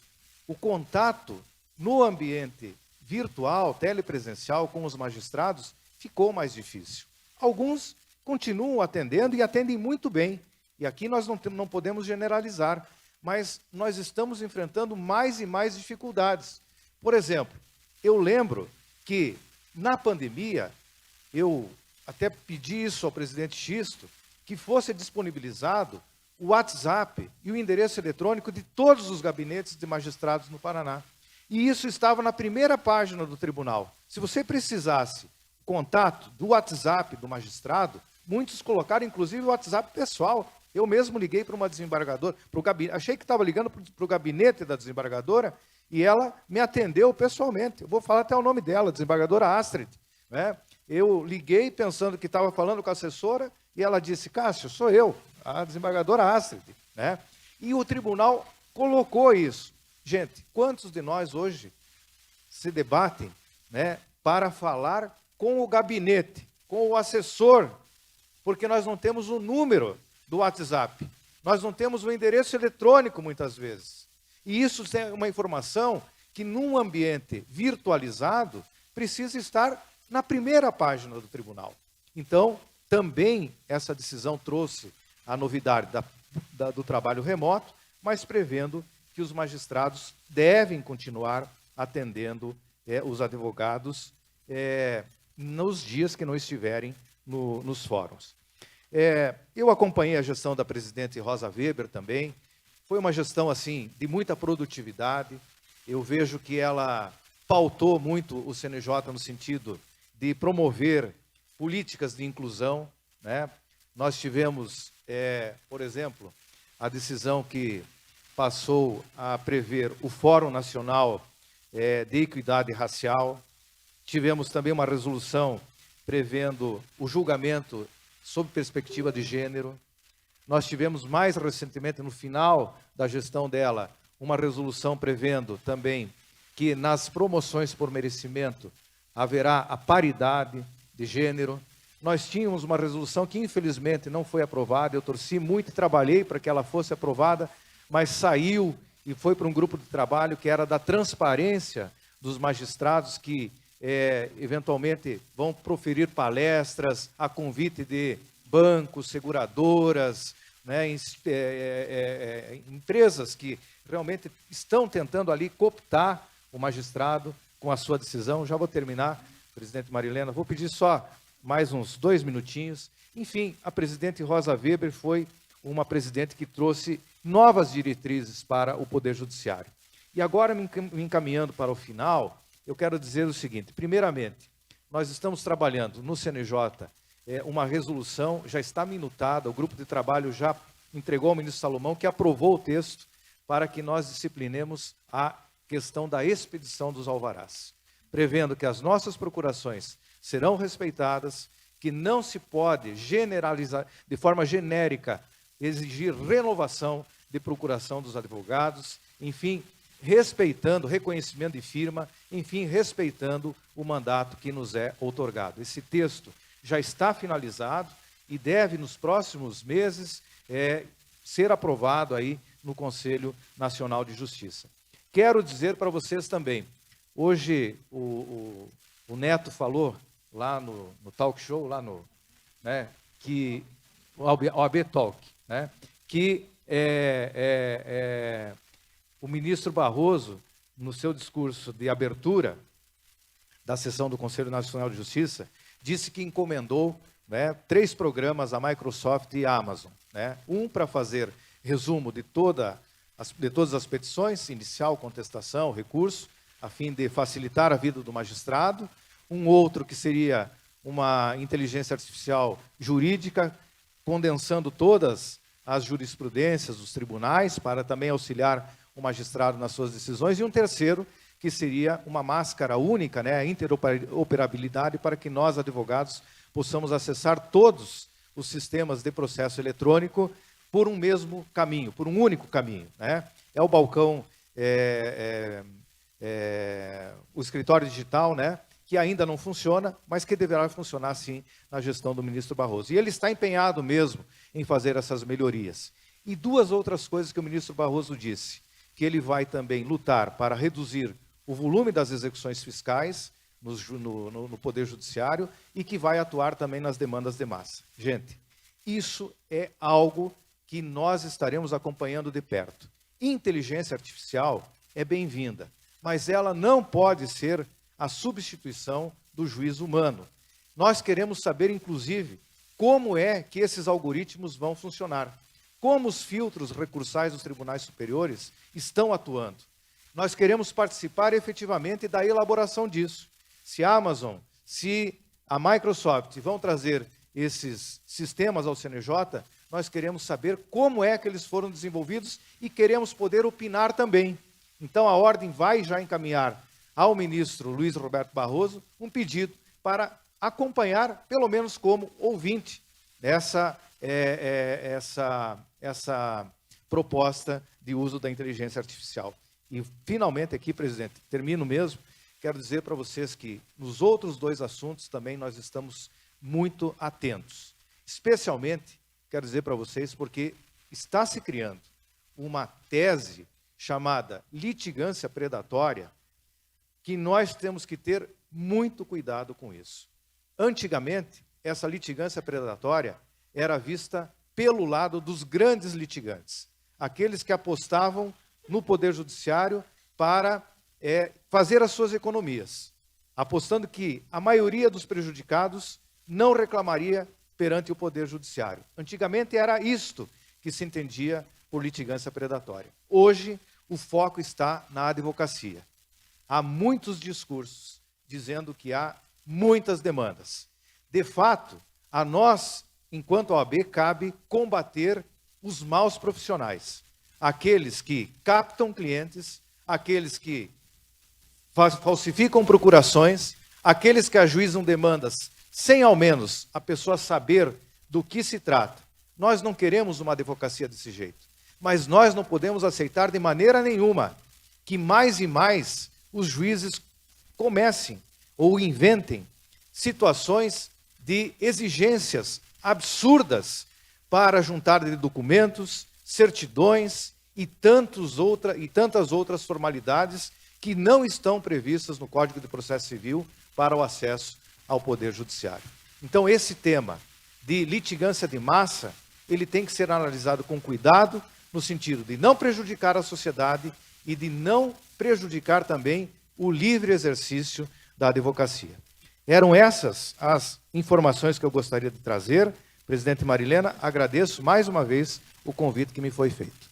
o contato no ambiente virtual, telepresencial, com os magistrados, ficou mais difícil. Alguns continuam atendendo e atendem muito bem. E aqui nós não podemos generalizar, mas nós estamos enfrentando mais e mais dificuldades. Por exemplo, eu lembro que na pandemia, eu até pedi isso ao presidente Xisto, que fosse disponibilizado o WhatsApp e o endereço eletrônico de todos os gabinetes de magistrados no Paraná. E isso estava na primeira página do tribunal. Se você precisasse contato do WhatsApp do magistrado, muitos colocaram inclusive o WhatsApp pessoal. Eu mesmo liguei para uma desembargadora, achei que estava ligando para o gabinete da desembargadora, e ela me atendeu pessoalmente. Eu vou falar até o nome dela, desembargadora Astrid, né? Eu liguei pensando que estava falando com a assessora, e ela disse: Cássio, sou eu, a desembargadora Astrid, né? E o tribunal colocou isso. Gente, quantos de nós hoje se debatem, né, para falar com o gabinete, com o assessor, porque nós não temos o número do WhatsApp, nós não temos o endereço eletrônico muitas vezes. E isso é uma informação que num ambiente virtualizado precisa estar na primeira página do tribunal. Então, também essa decisão trouxe a novidade do trabalho remoto, mas prevendo que os magistrados devem continuar atendendo os advogados nos dias que não estiverem nos fóruns. Eu acompanhei a gestão da presidente Rosa Weber também. Foi uma gestão assim de muita produtividade. Eu vejo que ela pautou muito o CNJ no sentido de promover políticas de inclusão, né? Nós tivemos, por exemplo, a decisão que passou a prever o Fórum Nacional de Equidade Racial. Tivemos também uma resolução prevendo o julgamento sob perspectiva de gênero. Nós tivemos mais recentemente, no final da gestão dela, uma resolução prevendo também que nas promoções por merecimento haverá a paridade de gênero. Nós tínhamos uma resolução que infelizmente não foi aprovada, eu torci muito e trabalhei para que ela fosse aprovada, mas saiu e foi para um grupo de trabalho que era da transparência dos magistrados que eventualmente vão proferir palestras a convite de bancos, seguradoras, né, empresas que realmente estão tentando ali cooptar o magistrado com a sua decisão. Já vou terminar, presidente Marilena, vou pedir só mais uns 2 minutinhos. Enfim, a presidente Rosa Weber foi uma presidente que trouxe novas diretrizes para o Poder Judiciário. E agora, me encaminhando para o final, eu quero dizer o seguinte: primeiramente, nós estamos trabalhando no CNJ uma resolução, já está minutada, o grupo de trabalho já entregou ao ministro Salomão, que aprovou o texto para que nós disciplinemos a questão da expedição dos alvarás, prevendo que as nossas procurações serão respeitadas, que não se pode generalizar, de forma genérica, exigir renovação de procuração dos advogados, enfim, respeitando reconhecimento de firma, enfim, respeitando o mandato que nos é outorgado. Esse texto já está finalizado e deve, nos próximos meses, ser aprovado aí no Conselho Nacional de Justiça. Quero dizer para vocês também, hoje o Neto falou lá no talk show, lá no, né, que o OAB Talk, né, que o ministro Barroso, no seu discurso de abertura da sessão do Conselho Nacional de Justiça, disse que encomendou, né, 3 programas à Microsoft e à Amazon, né, um para fazer resumo de todas as petições, inicial, contestação, recurso, a fim de facilitar a vida do magistrado, um outro que seria uma inteligência artificial jurídica, condensando todas as jurisprudências dos tribunais, para também auxiliar o magistrado nas suas decisões, e um terceiro, que seria uma máscara única, né, a interoperabilidade, para que nós, advogados, possamos acessar todos os sistemas de processo eletrônico por um mesmo caminho, por um único caminho, né? É o balcão, o escritório digital, né, que ainda não funciona, mas que deverá funcionar, sim, na gestão do ministro Barroso. E ele está empenhado mesmo em fazer essas melhorias. E duas outras coisas que o ministro Barroso disse, que ele vai também lutar para reduzir o volume das execuções fiscais no Poder Judiciário e que vai atuar também nas demandas de massa. Gente, isso é algo que nós estaremos acompanhando de perto. Inteligência artificial é bem-vinda, mas ela não pode ser a substituição do juiz humano. Nós queremos saber, inclusive, como é que esses algoritmos vão funcionar, como os filtros recursais dos tribunais superiores estão atuando. Nós queremos participar efetivamente da elaboração disso. Se a Amazon, se a Microsoft vão trazer esses sistemas ao CNJ, nós queremos saber como é que eles foram desenvolvidos e queremos poder opinar também. Então, a Ordem vai já encaminhar ao ministro Luiz Roberto Barroso um pedido para acompanhar, pelo menos como ouvinte, essa proposta de uso da inteligência artificial. E, finalmente, aqui, presidente, termino mesmo, quero dizer para vocês que nos outros dois assuntos também nós estamos muito atentos. Especialmente, quero dizer para vocês, porque está se criando uma tese chamada litigância predatória, que nós temos que ter muito cuidado com isso. Antigamente, essa litigância predatória era vista pelo lado dos grandes litigantes, aqueles que apostavam no Poder Judiciário para fazer as suas economias, apostando que a maioria dos prejudicados não reclamaria perante o Poder Judiciário. Antigamente era isto que se entendia por litigância predatória. Hoje, o foco está na advocacia. Há muitos discursos dizendo que há muitas demandas. De fato, a nós, enquanto OAB, cabe combater os maus profissionais. Aqueles que captam clientes, aqueles que falsificam procurações, aqueles que ajuizam demandas sem ao menos a pessoa saber do que se trata. Nós não queremos uma advocacia desse jeito, mas nós não podemos aceitar de maneira nenhuma que mais e mais os juízes comecem ou inventem situações de exigências absurdas para juntar de documentos, certidões e tantas outras formalidades que não estão previstas no Código de Processo Civil para o acesso ao Poder Judiciário. Então, esse tema de litigância de massa, ele tem que ser analisado com cuidado, no sentido de não prejudicar a sociedade e de não prejudicar também o livre exercício da advocacia. Eram essas as informações que eu gostaria de trazer. Presidente Marilena, agradeço mais uma vez o convite que me foi feito.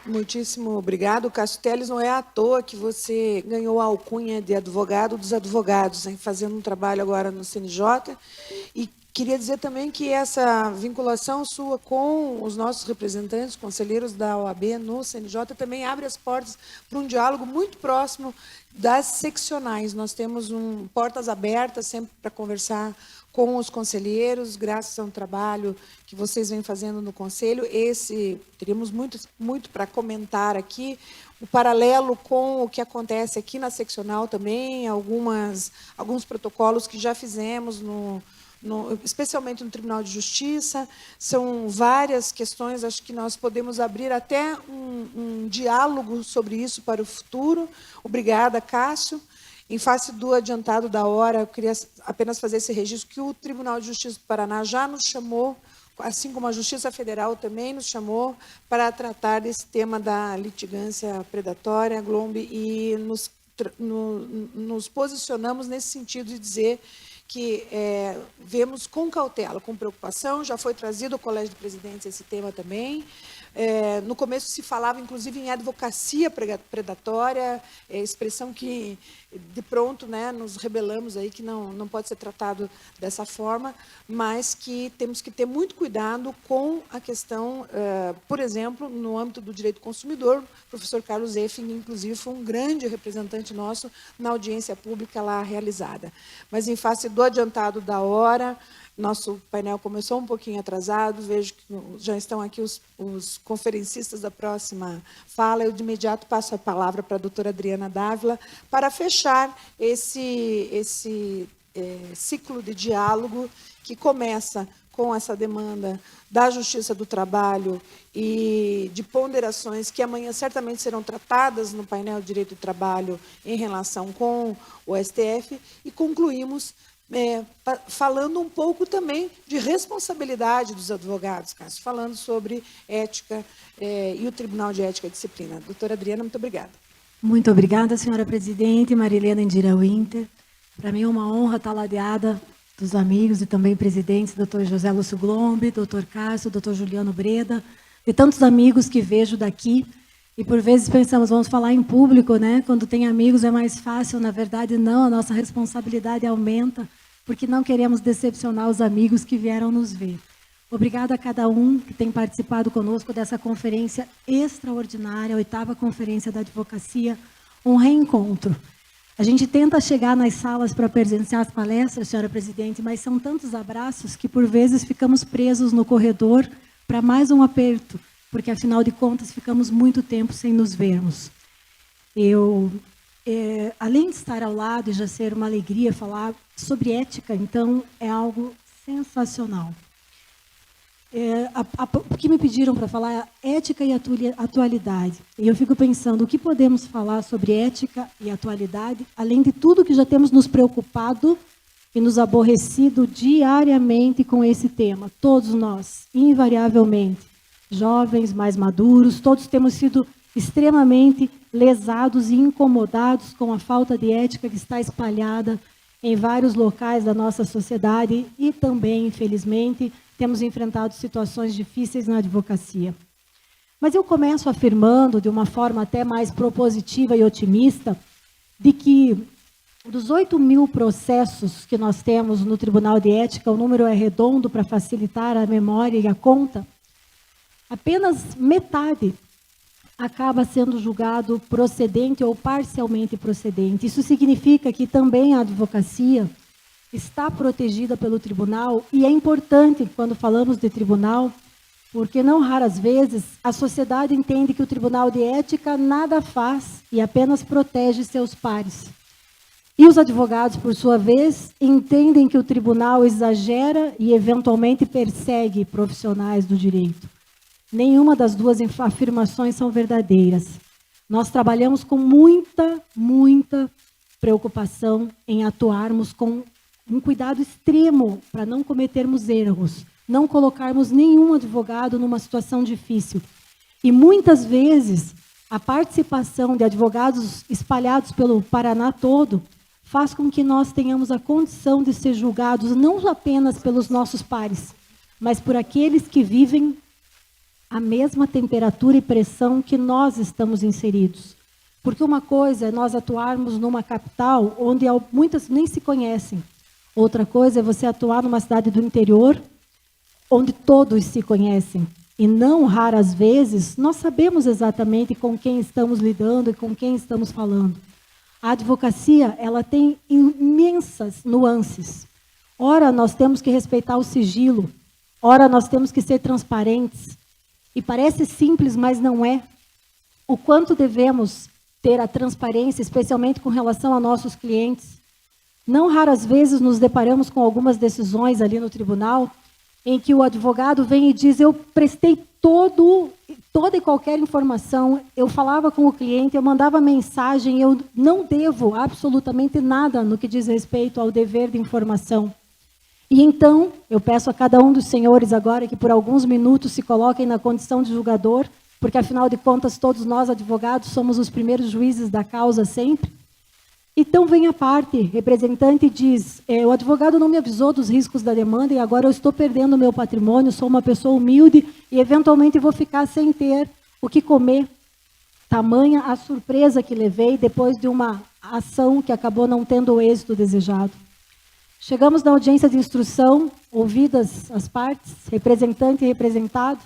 Muitíssimo obrigado. Cássio Telles, não é à toa que você ganhou a alcunha de advogado dos advogados, hein, fazendo um trabalho agora no CNJ. E queria dizer também que essa vinculação sua com os nossos representantes, conselheiros da OAB no CNJ, também abre as portas para um diálogo muito próximo das seccionais. Nós temos portas abertas sempre para conversar com os conselheiros, graças a um trabalho que vocês vêm fazendo no Conselho. Teríamos muito para comentar aqui, o paralelo com o que acontece aqui na seccional também, alguns protocolos que já fizemos, especialmente no Tribunal de Justiça. São várias questões, acho que nós podemos abrir até um diálogo sobre isso para o futuro. Obrigada, Cássio. Em face do adiantado da hora, eu queria apenas fazer esse registro que o Tribunal de Justiça do Paraná já nos chamou, assim como a Justiça Federal também nos chamou, para tratar desse tema da litigância predatória, Glombe, e nos posicionamos nesse sentido de dizer que vemos com cautela, com preocupação. Já foi trazido ao Colégio de Presidentes esse tema também. No começo se falava, inclusive, em advocacia predatória, expressão que, de pronto, né, nos rebelamos aí, que não pode ser tratado dessa forma, mas que temos que ter muito cuidado com a questão, por exemplo, no âmbito do direito do consumidor. O professor Carlos Effing, inclusive, foi um grande representante nosso na audiência pública lá realizada. Mas, em face do adiantado da hora, nosso painel começou um pouquinho atrasado, vejo que já estão aqui os conferencistas da próxima fala. Eu, de imediato, passo a palavra para a doutora Adriana Dávila para fechar esse ciclo de diálogo que começa com essa demanda da Justiça do Trabalho e de ponderações que amanhã certamente serão tratadas no painel de Direito do Trabalho em relação com o STF, e concluímos falando um pouco também de responsabilidade dos advogados, Cássio, falando sobre ética e o Tribunal de Ética e Disciplina. Doutora Adriana, muito obrigada. Muito obrigada, senhora presidente, Marilena Indira Winter. Para mim é uma honra estar ladeada dos amigos e também presidentes, doutor José Lúcio Glombe, doutor Cássio, doutor Juliano Breda, e tantos amigos que vejo daqui. E, por vezes, pensamos, vamos falar em público, né? Quando tem amigos é mais fácil. Na verdade, não, a nossa responsabilidade aumenta, porque não queremos decepcionar os amigos que vieram nos ver. Obrigada a cada um que tem participado conosco dessa conferência extraordinária, a 8ª Conferência da Advocacia, um reencontro. A gente tenta chegar nas salas para presenciar as palestras, senhora presidente, mas são tantos abraços que, por vezes, ficamos presos no corredor para mais um aperto, porque, afinal de contas, ficamos muito tempo sem nos vermos. Além de estar ao lado e já ser uma alegria falar sobre ética, então, é algo sensacional. O que me pediram para falar é ética e atualidade. E eu fico pensando, o que podemos falar sobre ética e atualidade, além de tudo que já temos nos preocupado e nos aborrecido diariamente com esse tema. Todos nós, invariavelmente, jovens, mais maduros, todos temos sido extremamente lesados e incomodados com a falta de ética que está espalhada em vários locais da nossa sociedade e também, infelizmente, temos enfrentado situações difíceis na advocacia. Mas eu começo afirmando, de uma forma até mais propositiva e otimista, de que dos 8.000 processos que nós temos no Tribunal de Ética, o número é redondo para facilitar a memória e a conta, apenas metade acaba sendo julgado procedente ou parcialmente procedente. Isso significa que também a advocacia está protegida pelo tribunal, e é importante, quando falamos de tribunal, porque não raras vezes a sociedade entende que o Tribunal de Ética nada faz e apenas protege seus pares. E os advogados, por sua vez, entendem que o tribunal exagera e eventualmente persegue profissionais do direito. Nenhuma das duas afirmações são verdadeiras. Nós trabalhamos com muita preocupação em atuarmos com um cuidado extremo para não cometermos erros, não colocarmos nenhum advogado numa situação difícil. E muitas vezes a participação de advogados espalhados pelo Paraná todo faz com que nós tenhamos a condição de ser julgados não apenas pelos nossos pares, mas por aqueles que vivem a mesma temperatura e pressão que nós estamos inseridos. Porque uma coisa é nós atuarmos numa capital onde muitas nem se conhecem. Outra coisa é você atuar numa cidade do interior onde todos se conhecem. E não raras vezes nós sabemos exatamente com quem estamos lidando e com quem estamos falando. A advocacia, ela tem imensas nuances. Ora, nós temos que respeitar o sigilo. Ora, nós temos que ser transparentes. E parece simples, mas não é. O quanto devemos ter a transparência, especialmente com relação a nossos clientes. Não raras vezes nos deparamos com algumas decisões ali no tribunal em que o advogado vem e diz, eu prestei toda e qualquer informação, eu falava com o cliente, eu mandava mensagem, eu não devo absolutamente nada no que diz respeito ao dever de informação. E então, eu peço a cada um dos senhores agora que por alguns minutos se coloquem na condição de julgador, porque afinal de contas todos nós advogados somos os primeiros juízes da causa sempre. Então vem a parte, representante diz, o advogado não me avisou dos riscos da demanda e agora eu estou perdendo o meu patrimônio, sou uma pessoa humilde e eventualmente vou ficar sem ter o que comer. Tamanha a surpresa que levei depois de uma ação que acabou não tendo o êxito desejado. Chegamos na audiência de instrução, ouvidas as partes, representante e representado,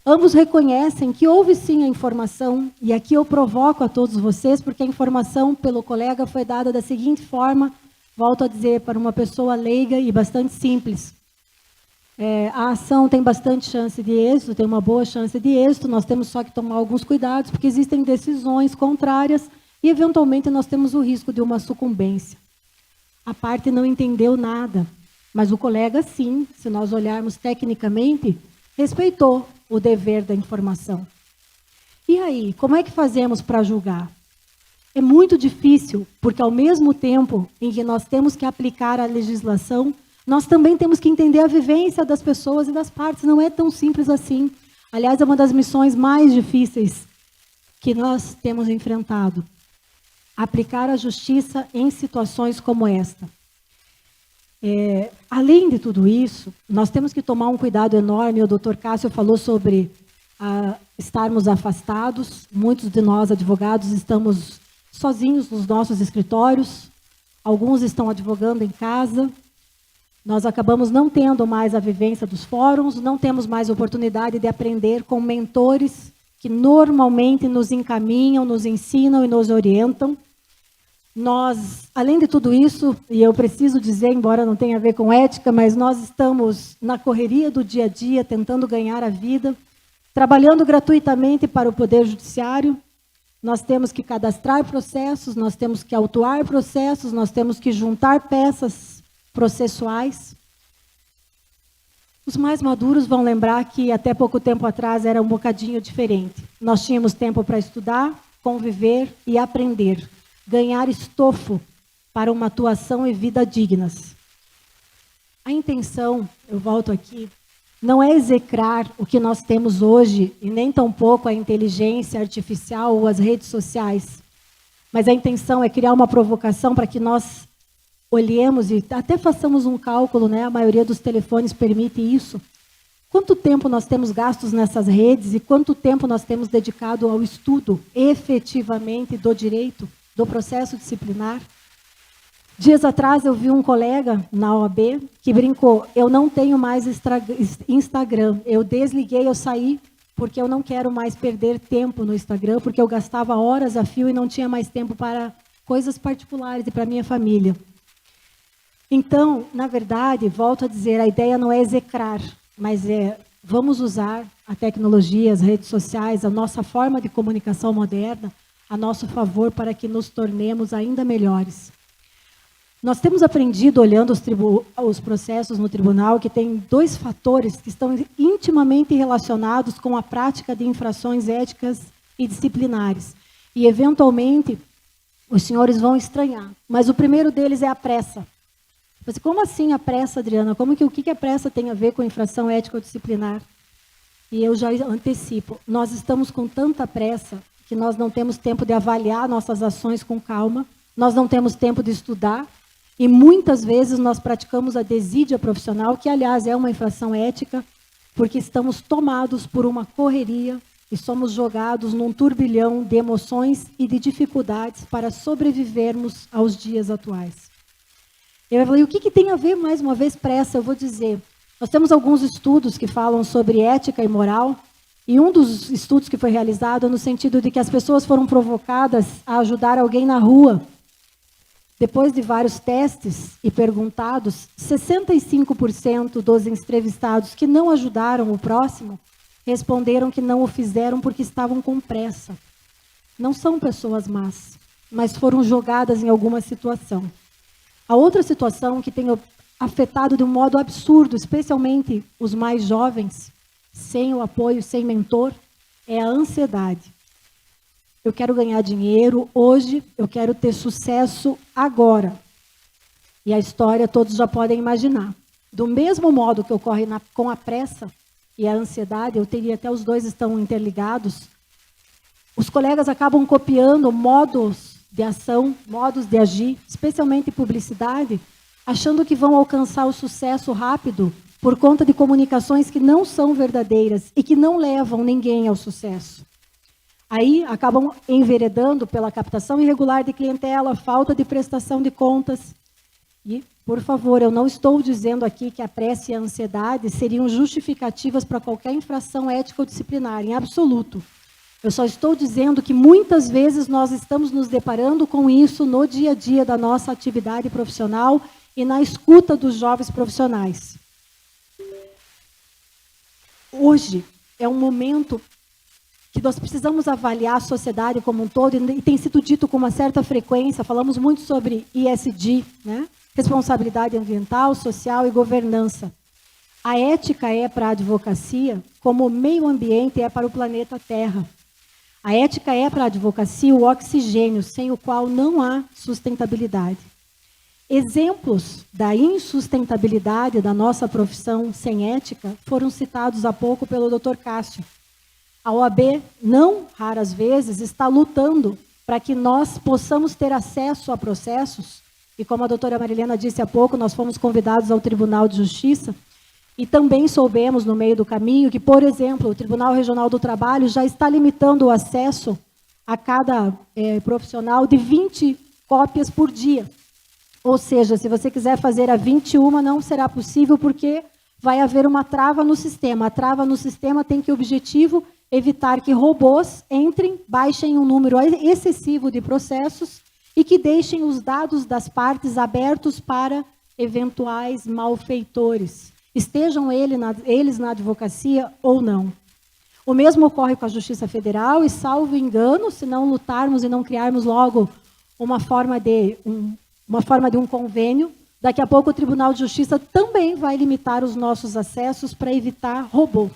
ambos reconhecem que houve sim a informação, e aqui eu provoco a todos vocês, porque a informação pelo colega foi dada da seguinte forma, volto a dizer, para uma pessoa leiga e bastante simples. A ação tem bastante chance de êxito, tem uma boa chance de êxito, nós temos só que tomar alguns cuidados, porque existem decisões contrárias e, eventualmente, nós temos o risco de uma sucumbência. A parte não entendeu nada, mas o colega, sim, se nós olharmos tecnicamente, respeitou o dever da informação. E aí, como é que fazemos para julgar? É muito difícil, porque ao mesmo tempo em que nós temos que aplicar a legislação, nós também temos que entender a vivência das pessoas e das partes. Não é tão simples assim. Aliás, é uma das missões mais difíceis que nós temos enfrentado. Aplicar a justiça em situações como esta. Além de tudo isso, nós temos que tomar um cuidado enorme. O doutor Cássio falou sobre estarmos afastados. Muitos de nós, advogados, estamos sozinhos nos nossos escritórios. Alguns estão advogando em casa. Nós acabamos não tendo mais a vivência dos fóruns, não temos mais oportunidade de aprender com mentores que normalmente nos encaminham, nos ensinam e nos orientam. Nós, além de tudo isso, e eu preciso dizer, embora não tenha a ver com ética, mas nós estamos na correria do dia a dia, tentando ganhar a vida, trabalhando gratuitamente para o Poder Judiciário. Nós temos que cadastrar processos, nós temos que autuar processos, nós temos que juntar peças processuais. Os mais maduros vão lembrar que até pouco tempo atrás era um bocadinho diferente. Nós tínhamos tempo para estudar, conviver e aprender. Ganhar estofo para uma atuação e vida dignas. A intenção, eu volto aqui, não é execrar o que nós temos hoje, e nem tampouco a inteligência artificial ou as redes sociais, mas a intenção é criar uma provocação para que nós olhemos e até façamos um cálculo, né? A maioria dos telefones permite isso. Quanto tempo nós temos gastos nessas redes e quanto tempo nós temos dedicado ao estudo efetivamente do direito, do processo disciplinar? Dias atrás eu vi um colega na OAB que brincou, eu não tenho mais Instagram, eu desliguei, eu saí porque eu não quero mais perder tempo no Instagram, porque eu gastava horas a fio e não tinha mais tempo para coisas particulares e para minha família. Então, na verdade, volto a dizer, a ideia não é execrar, mas vamos usar a tecnologia, as redes sociais, a nossa forma de comunicação moderna a nosso favor para que nos tornemos ainda melhores. Nós temos aprendido, olhando os processos no tribunal, que tem dois fatores que estão intimamente relacionados com a prática de infrações éticas e disciplinares. E, eventualmente, os senhores vão estranhar. Mas o primeiro deles é a pressa. Mas como assim a pressa, Adriana? O que a pressa tem a ver com infração ética ou disciplinar? E eu já antecipo. Nós estamos com tanta pressa que nós não temos tempo de avaliar nossas ações com calma, nós não temos tempo de estudar, e muitas vezes nós praticamos a desídia profissional, que, aliás, é uma infração ética, porque estamos tomados por uma correria e somos jogados num turbilhão de emoções e de dificuldades para sobrevivermos aos dias atuais. Eu falei, o que tem a ver, mais uma vez, pressa? Eu vou dizer, nós temos alguns estudos que falam sobre ética e moral, e um dos estudos que foi realizado é no sentido de que as pessoas foram provocadas a ajudar alguém na rua. Depois de vários testes e perguntados, 65% dos entrevistados que não ajudaram o próximo responderam que não o fizeram porque estavam com pressa. Não são pessoas más, mas foram jogadas em alguma situação. A outra situação que tem afetado de um modo absurdo, especialmente os mais jovens, sem o apoio, sem mentor, é a ansiedade. Eu quero ganhar dinheiro hoje, eu quero ter sucesso agora. E a história todos já podem imaginar. Do mesmo modo que ocorre com a pressa e a ansiedade, eu teria até os dois estão interligados, os colegas acabam copiando modos de ação, modos de agir, especialmente publicidade, achando que vão alcançar o sucesso rápido por conta de comunicações que não são verdadeiras e que não levam ninguém ao sucesso. Aí acabam enveredando pela captação irregular de clientela, falta de prestação de contas. E, por favor, eu não estou dizendo aqui que a pressa e a ansiedade seriam justificativas para qualquer infração ética ou disciplinar, em absoluto. Eu só estou dizendo que muitas vezes nós estamos nos deparando com isso no dia a dia da nossa atividade profissional e na escuta dos jovens profissionais. Hoje é um momento que nós precisamos avaliar a sociedade como um todo, e tem sido dito com uma certa frequência, falamos muito sobre ESG, né? Responsabilidade ambiental, social e governança. A ética é para a advocacia como o meio ambiente é para o planeta Terra. A ética é para a advocacia o oxigênio, sem o qual não há sustentabilidade. Exemplos da insustentabilidade da nossa profissão sem ética foram citados há pouco pelo Dr. Cássio. A OAB, não raras vezes, está lutando para que nós possamos ter acesso a processos, e como a doutora Marilena disse há pouco, nós fomos convidados ao Tribunal de Justiça, e também soubemos no meio do caminho que, por exemplo, o Tribunal Regional do Trabalho já está limitando o acesso a cada profissional de 20 cópias por dia. Ou seja, se você quiser fazer a 21, não será possível porque vai haver uma trava no sistema. A trava no sistema tem que objetivo evitar que robôs entrem, baixem um número excessivo de processos e que deixem os dados das partes abertos para eventuais malfeitores, estejam eles na advocacia ou não. O mesmo ocorre com a Justiça Federal e, salvo engano, se não lutarmos e não criarmos logo uma forma de um convênio, daqui a pouco o Tribunal de Justiça também vai limitar os nossos acessos para evitar robô.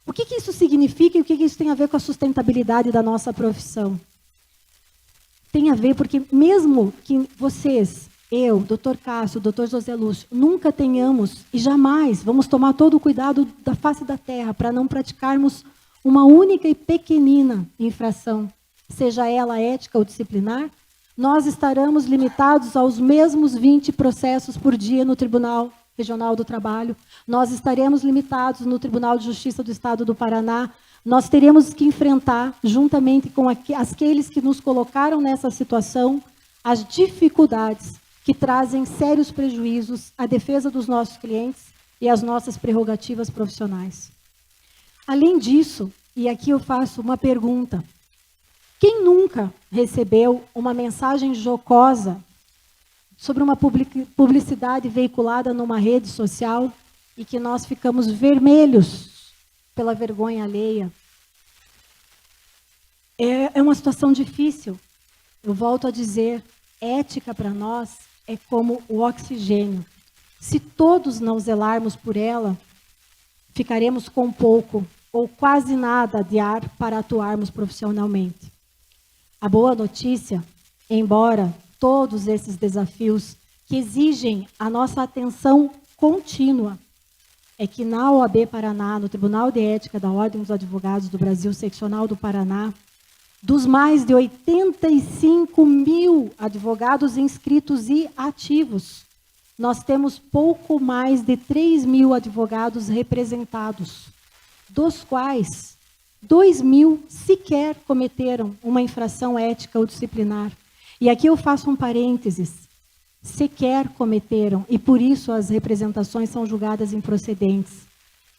O que isso significa e o que isso tem a ver com a sustentabilidade da nossa profissão? Tem a ver porque mesmo que vocês, eu, Dr. Cássio, Dr. José Lúcio, nunca tenhamos e jamais vamos tomar todo o cuidado da face da terra para não praticarmos uma única e pequenina infração, seja ela ética ou disciplinar, nós estaremos limitados aos mesmos 20 processos por dia no Tribunal Regional do Trabalho, nós estaremos limitados no Tribunal de Justiça do Estado do Paraná, nós teremos que enfrentar, juntamente com aqueles que nos colocaram nessa situação, as dificuldades que trazem sérios prejuízos à defesa dos nossos clientes e às nossas prerrogativas profissionais. Além disso, e aqui eu faço uma pergunta, quem nunca recebeu uma mensagem jocosa sobre uma publicidade veiculada numa rede social e que nós ficamos vermelhos pela vergonha alheia? É uma situação difícil. Eu volto a dizer, ética para nós é como o oxigênio. Se todos não zelarmos por ela, ficaremos com pouco ou quase nada de ar para atuarmos profissionalmente. A boa notícia, embora todos esses desafios que exigem a nossa atenção contínua, é que na OAB Paraná, no Tribunal de Ética da Ordem dos Advogados do Brasil, Seccional do Paraná, dos mais de 85 mil advogados inscritos e ativos, nós temos pouco mais de 3 mil advogados representados, dos quais 2 mil sequer cometeram uma infração ética ou disciplinar. E aqui eu faço um parênteses, sequer cometeram, e por isso as representações são julgadas improcedentes.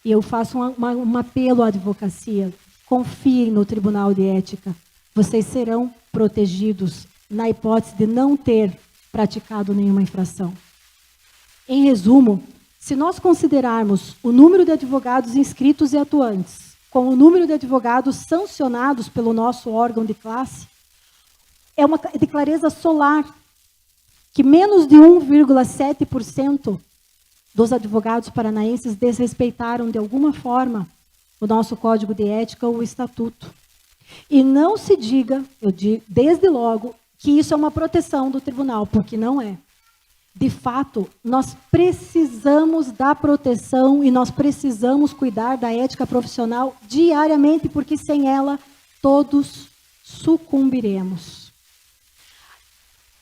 E eu faço um apelo à advocacia, confiem no Tribunal de Ética, vocês serão protegidos na hipótese de não ter praticado nenhuma infração. Em resumo, se nós considerarmos o número de advogados inscritos e atuantes com o número de advogados sancionados pelo nosso órgão de classe, é de clareza solar que menos de 1,7% dos advogados paranaenses desrespeitaram de alguma forma o nosso Código de Ética ou o Estatuto. E não se diga, eu digo desde logo, que isso é uma proteção do tribunal, porque não é. De fato, nós precisamos da proteção e nós precisamos cuidar da ética profissional diariamente, porque sem ela todos sucumbiremos.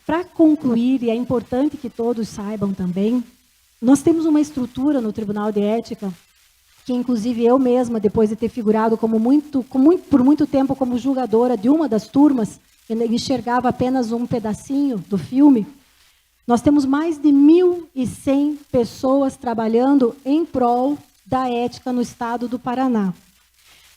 Para concluir, e é importante que todos saibam também, nós temos uma estrutura no Tribunal de Ética, que inclusive eu mesma, depois de ter figurado por muito tempo como julgadora de uma das turmas, enxergava apenas um pedacinho do filme, nós temos mais de 1.100 pessoas trabalhando em prol da ética no estado do Paraná.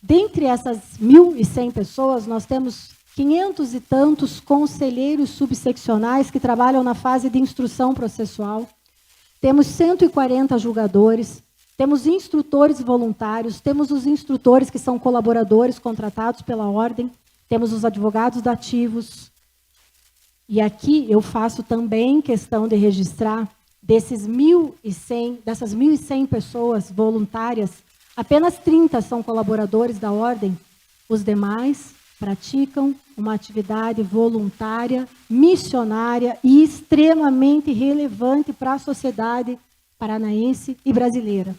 Dentre essas 1.100 pessoas, nós temos 500 e tantos conselheiros subseccionais que trabalham na fase de instrução processual. Temos 140 julgadores, temos instrutores voluntários, temos os instrutores que são colaboradores contratados pela ordem, temos os advogados dativos. E aqui eu faço também questão de registrar dessas 1.100 pessoas voluntárias, apenas 30 são colaboradores da ordem, os demais praticam uma atividade voluntária, missionária e extremamente relevante para a sociedade paranaense e brasileira.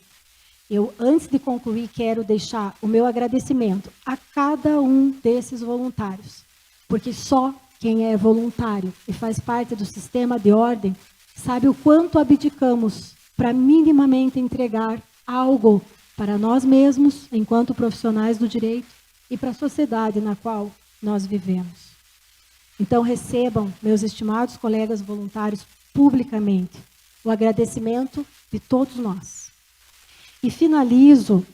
Eu, antes de concluir, quero deixar o meu agradecimento a cada um desses voluntários, porque só quem é voluntário e faz parte do sistema de ordem sabe o quanto abdicamos para minimamente entregar algo para nós mesmos, enquanto profissionais do direito, e para a sociedade na qual nós vivemos. Então, recebam, meus estimados colegas voluntários, publicamente, o agradecimento de todos nós. E finalizo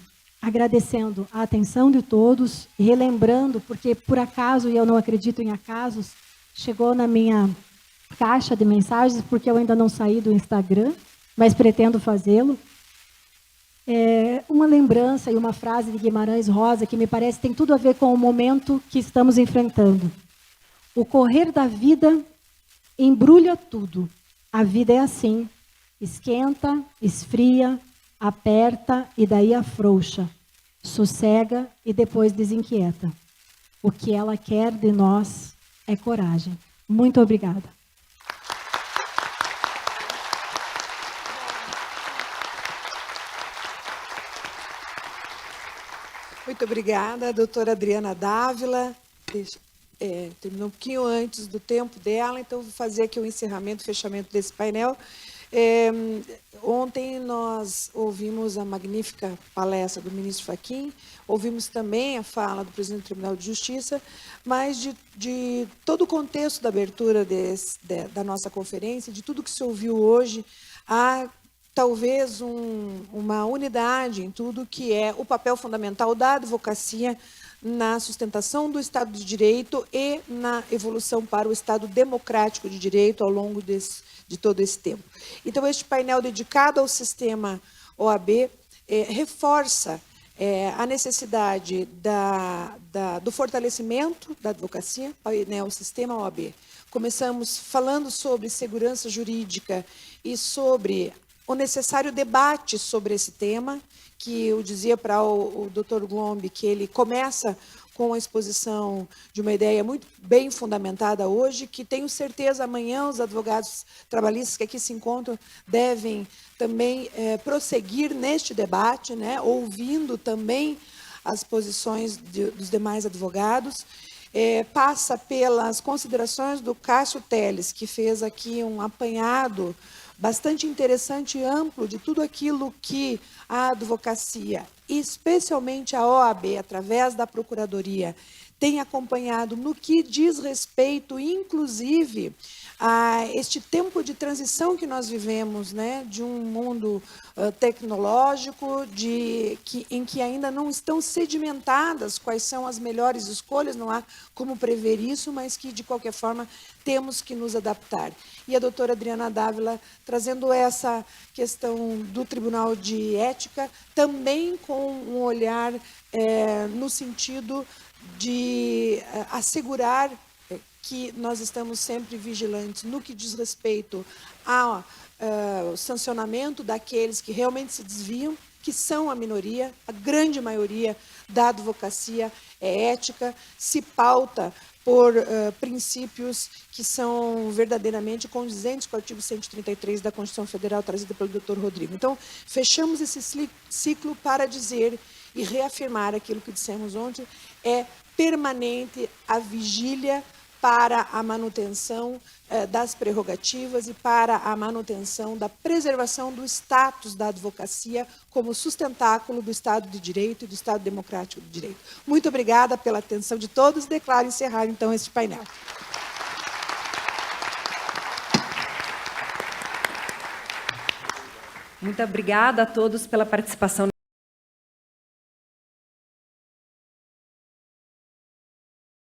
agradecendo a atenção de todos e relembrando, porque por acaso, e eu não acredito em acasos, chegou na minha caixa de mensagens, porque eu ainda não saí do Instagram, mas pretendo fazê-lo, uma lembrança e uma frase de Guimarães Rosa que me parece tem tudo a ver com o momento que estamos enfrentando. O correr da vida embrulha tudo. A vida é assim, esquenta, esfria, aperta e daí afrouxa, sossega e depois desinquieta. O que ela quer de nós é coragem. Muito obrigada. Muito obrigada, doutora Adriana Dávila. Terminou um pouquinho antes do tempo dela, então vou fazer aqui o encerramento, o fechamento desse painel. Ontem nós ouvimos a magnífica palestra do ministro Fachin, ouvimos também a fala do presidente do Tribunal de Justiça, mas de todo o contexto da abertura da nossa conferência, de tudo que se ouviu hoje, há talvez uma unidade em tudo que é o papel fundamental da advocacia na sustentação do Estado de Direito e na evolução para o Estado democrático de direito ao longo de todo esse tempo. Então, este painel dedicado ao sistema OAB reforça a necessidade do fortalecimento da advocacia, o sistema OAB. Começamos falando sobre segurança jurídica e sobre o necessário debate sobre esse tema, que eu dizia para o Dr. Glombe que ele começa com a exposição de uma ideia muito bem fundamentada hoje, que tenho certeza amanhã os advogados trabalhistas que aqui se encontram devem também prosseguir neste debate, né, ouvindo também as posições dos demais advogados. Passa pelas considerações do Cássio Teles, que fez aqui um apanhado bastante interessante e amplo de tudo aquilo que a advocacia, especialmente a OAB, através da Procuradoria, tem acompanhado no que diz respeito, inclusive, a este tempo de transição que nós vivemos, né, de um mundo tecnológico, em que ainda não estão sedimentadas quais são as melhores escolhas, não há como prever isso, mas que, de qualquer forma, temos que nos adaptar. E a doutora Adriana Dávila trazendo essa questão do Tribunal de Ética, também com um olhar no sentido de assegurar que nós estamos sempre vigilantes no que diz respeito ao sancionamento daqueles que realmente se desviam, que são a minoria, a grande maioria da advocacia é ética, se pauta por princípios que são verdadeiramente condizentes com o artigo 133 da Constituição Federal, trazida pelo Dr. Rodrigo. Então, fechamos esse ciclo para dizer e reafirmar aquilo que dissemos ontem, é permanente a vigília para a manutenção das prerrogativas e para a manutenção da preservação do status da advocacia como sustentáculo do Estado de Direito e do Estado Democrático de Direito. Muito obrigada pela atenção de todos. Declaro encerrado, então, este painel. Muito obrigada a todos pela participação.